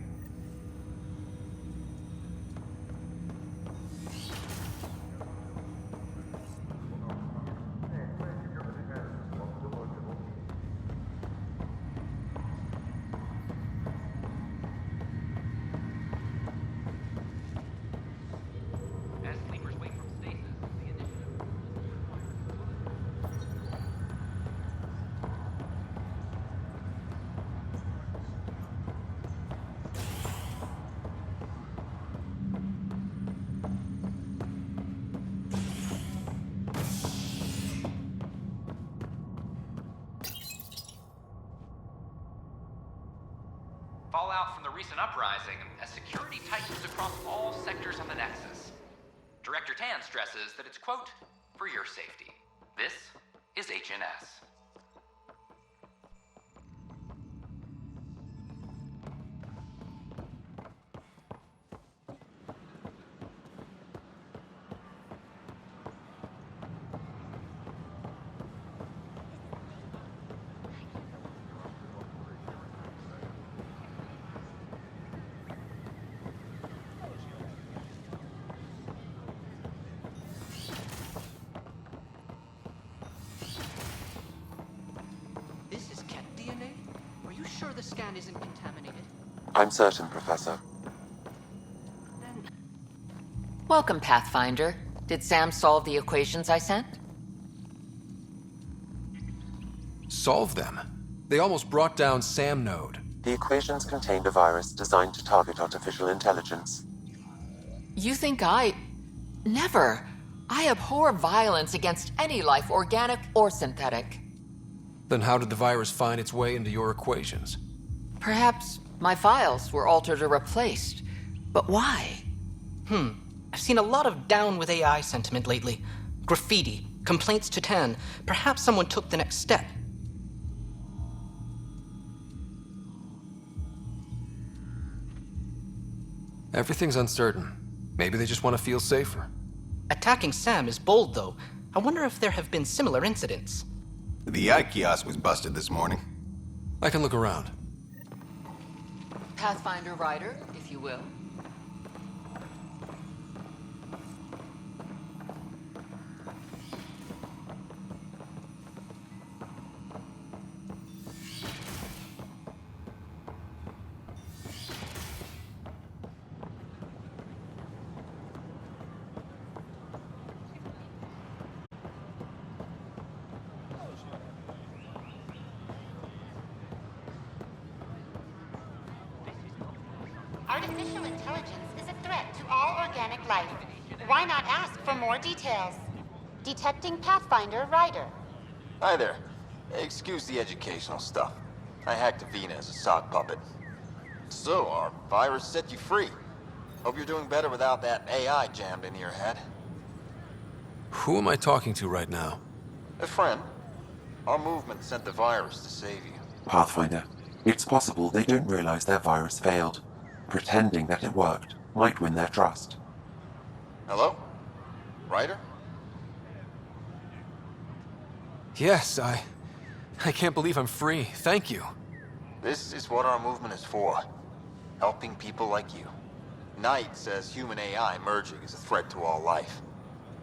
Fallout from the recent uprising as security tightens across all sectors on the Nexus. Director Tan stresses that it's, quote, for your safety. This is HNS. Sure the scan isn't contaminated? I'm certain, Professor. Welcome, Pathfinder. Did Sam solve the equations I sent? Solve them? They almost brought down Sam Node. The equations contained a virus designed to target artificial intelligence. You think Never. I abhor violence against any life, organic or synthetic. Then how did the virus find its way into your equations? Perhaps my files were altered or replaced. But why? I've seen a lot of down with AI sentiment lately. Graffiti, complaints to 10. Perhaps someone took the next step. Everything's uncertain. Maybe they just want to feel safer. Attacking Sam is bold, though. I wonder if there have been similar incidents. The eye kiosk was busted this morning. I can look around. Pathfinder Rider, if you will. Artificial intelligence is a threat to all organic life. Why not ask for more details? Detecting Pathfinder Rider. Hi there. Excuse the educational stuff. I hacked Avina as a sock puppet. So, our virus set you free. Hope you're doing better without that AI jammed into your head. Who am I talking to right now? A friend. Our movement sent the virus to save you. Pathfinder, it's possible they don't realize their virus failed. Pretending that it worked might win their trust. Hello? Ryder? Yes, I can't believe I'm free. Thank you. This is what our movement is for. Helping people like you. Knight says human AI merging is a threat to all life.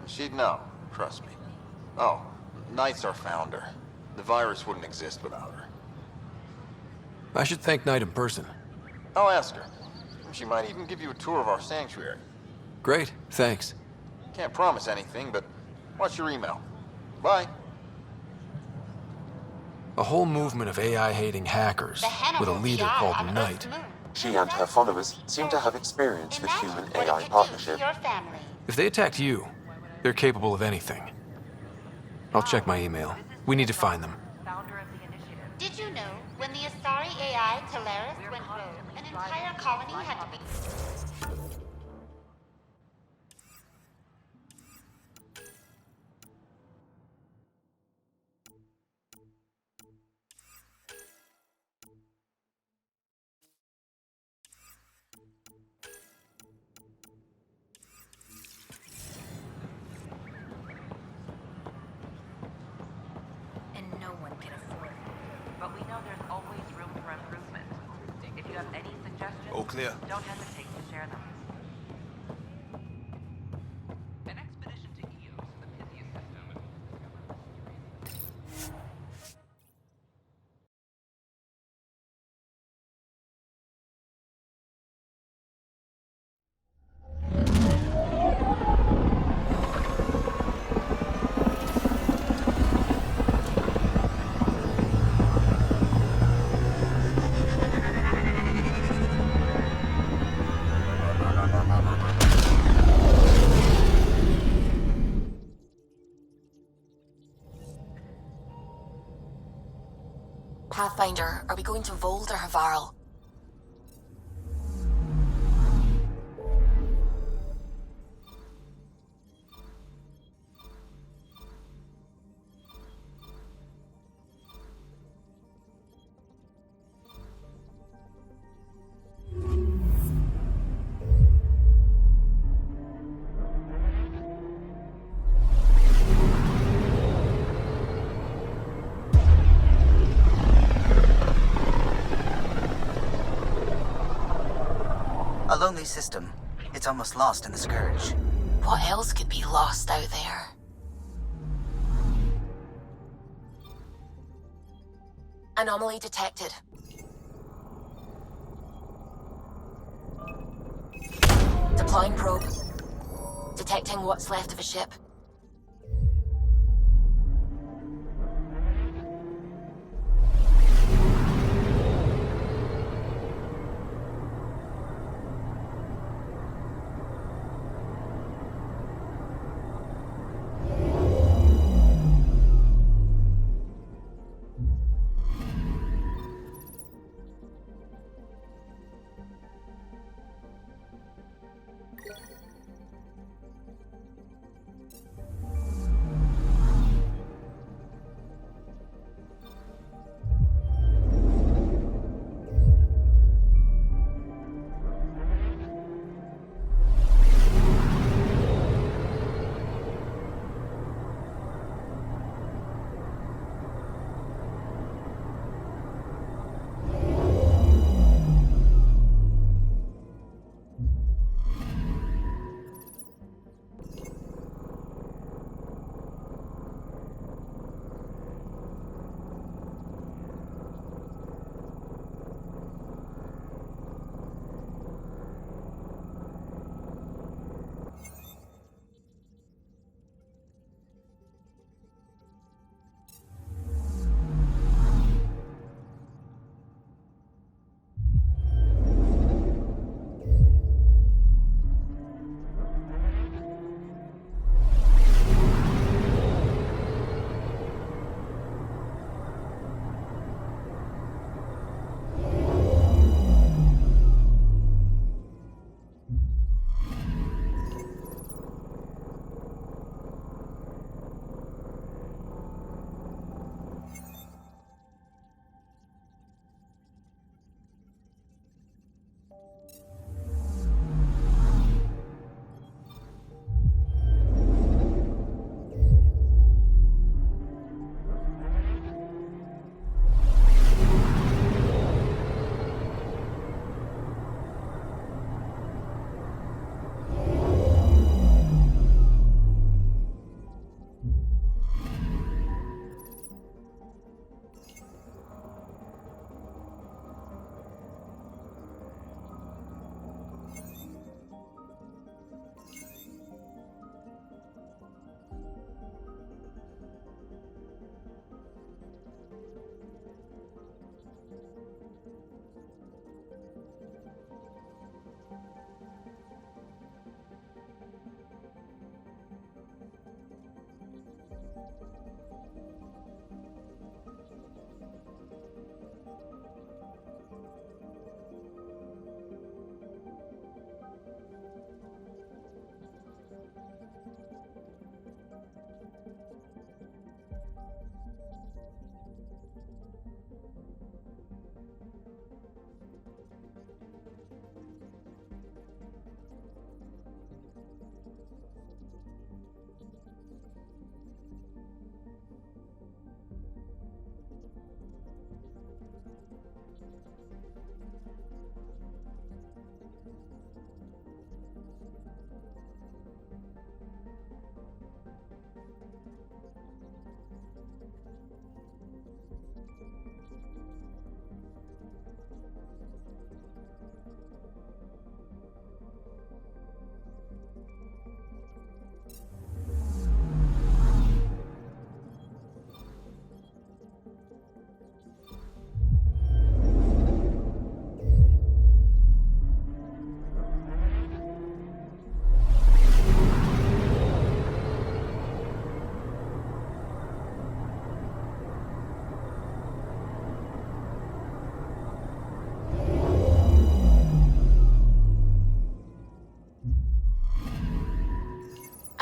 And she'd know, trust me. Oh, Knight's our founder. The virus wouldn't exist without her. I should thank Knight in person. I'll ask her. She might even give you a tour of our sanctuary. Great, thanks. Can't promise anything, but watch your email. Bye. A whole movement of AI-hating hackers, with a leader called Knight. She and her followers seem to have experience with human-AI partnership. If they attacked you, they're capable of anything. I'll check my email. We need to find them. Did you know when the Asari AI Teleris went rogue, an entire colony had to be... And no one can afford it. But we know there's always room for improvement. If you have any suggestions, all clear. Don't hesitate to share them. An expedition to Eos, the Pythias system. Pathfinder, are we going to Vold or Havarl? A lonely system. It's almost lost in the Scourge. What else could be lost out there? Anomaly detected. Deploying probe. Detecting what's left of a ship.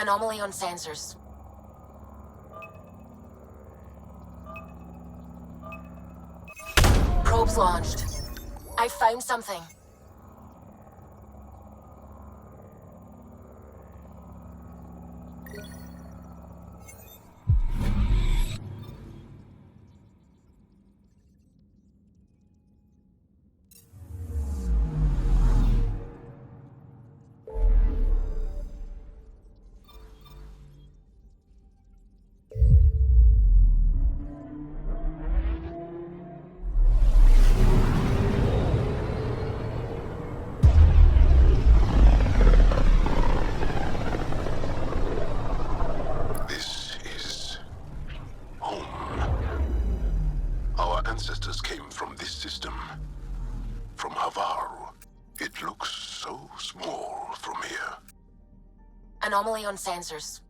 Anomaly on sensors. Probes launched. I found something. Anomaly on sensors.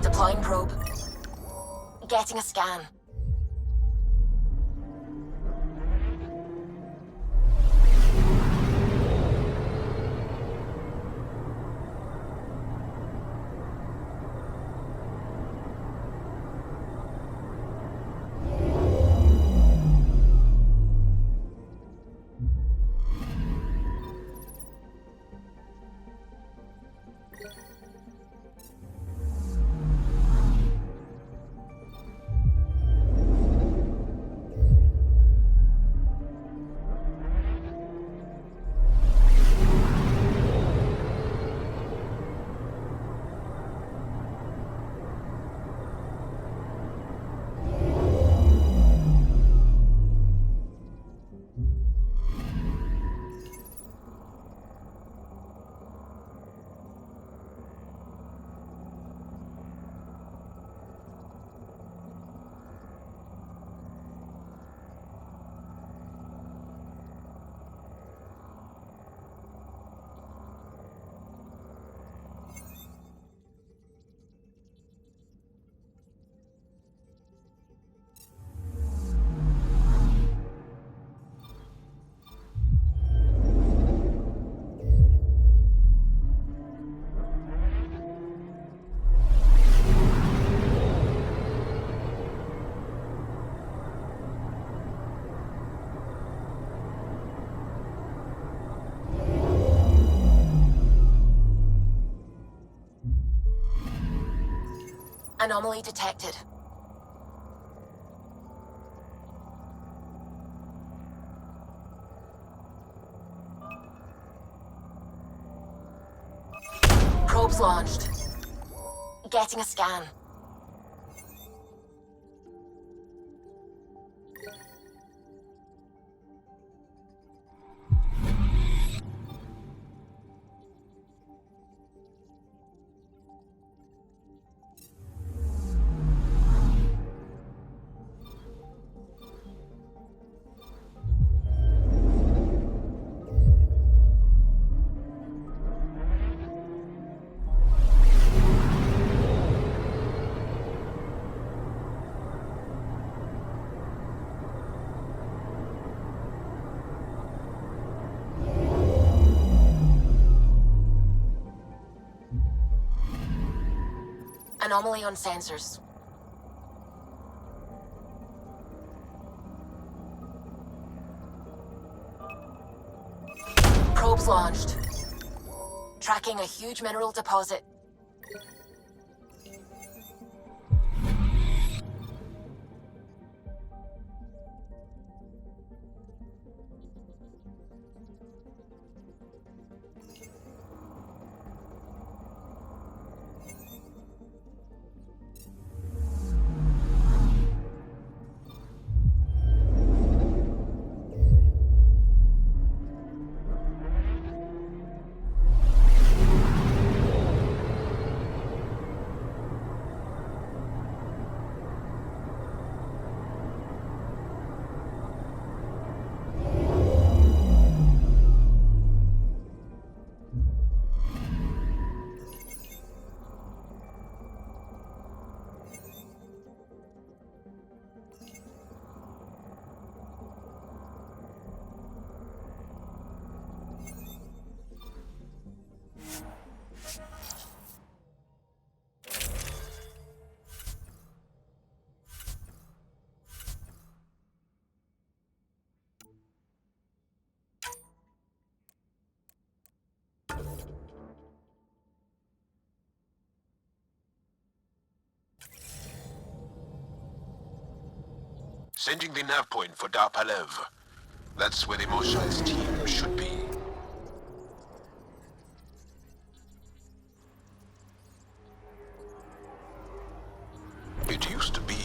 Deploying probe. Getting a scan. Anomaly detected. Probes launched. Getting a scan. Anomaly on sensors. Probes launched. Tracking a huge mineral deposit. Sending the nav point for Dar Palev. That's where the Mosha's team should be. It used to be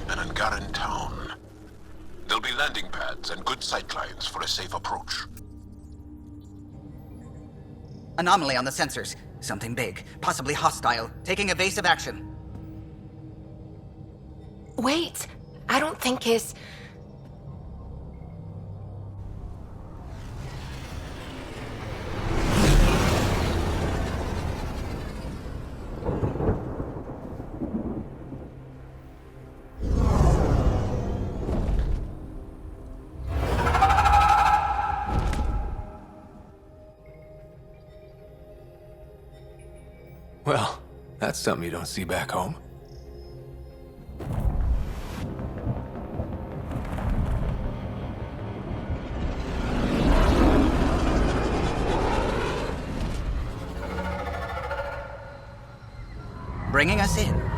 an Angaran town. There'll be landing pads and good sightlines for a safe approach. Anomaly on the sensors. Something big, possibly hostile, taking evasive action. Wait, I don't think his... Well, that's something you don't see back home. Bringing us in.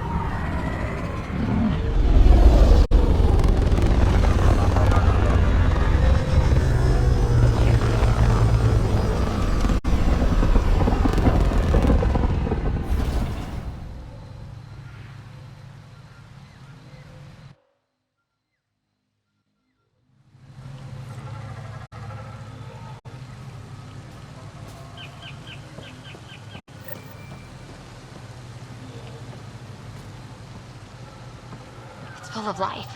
It's full of life.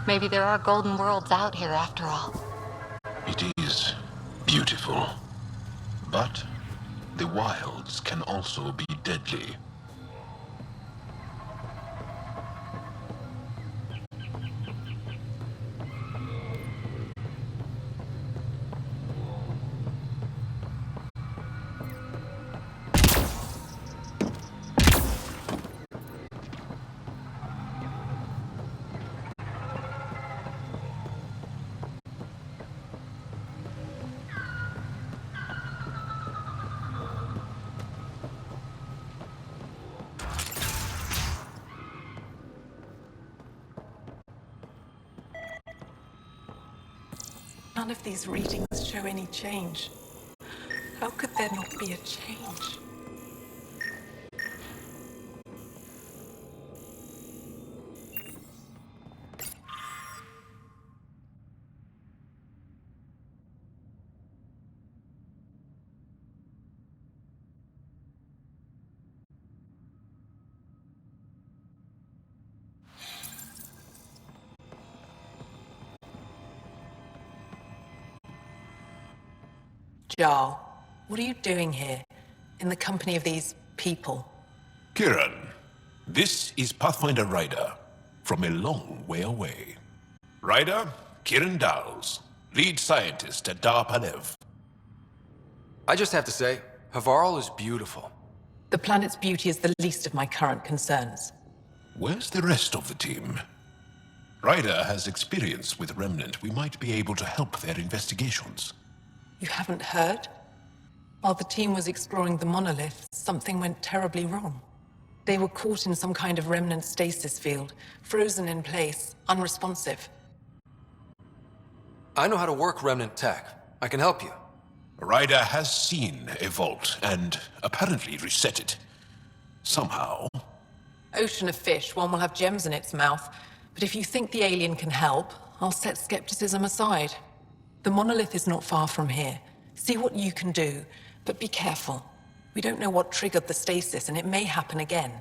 Maybe there are golden worlds out here after all. It is beautiful. But the wilds can also be deadly. None of these readings show any change. How could there not be a change? Jarl, what are you doing here? In the company of these people? Kiran, this is Pathfinder Ryder, from a long way away. Ryder, Kiran Dals, lead scientist at Dar Panev. I just have to say, Havarl is beautiful. The planet's beauty is the least of my current concerns. Where's the rest of the team? Ryder has experience with Remnant. We might be able to help their investigations. You haven't heard? While the team was exploring the monolith, something went terribly wrong. They were caught in some kind of remnant stasis field, frozen in place, unresponsive. I know how to work Remnant tech. I can help you. Ryder has seen a vault and apparently reset it. Somehow. Ocean of fish, one will have gems in its mouth. But if you think the alien can help, I'll set skepticism aside. The monolith is not far from here. See what you can do, but be careful. We don't know what triggered the stasis, and it may happen again.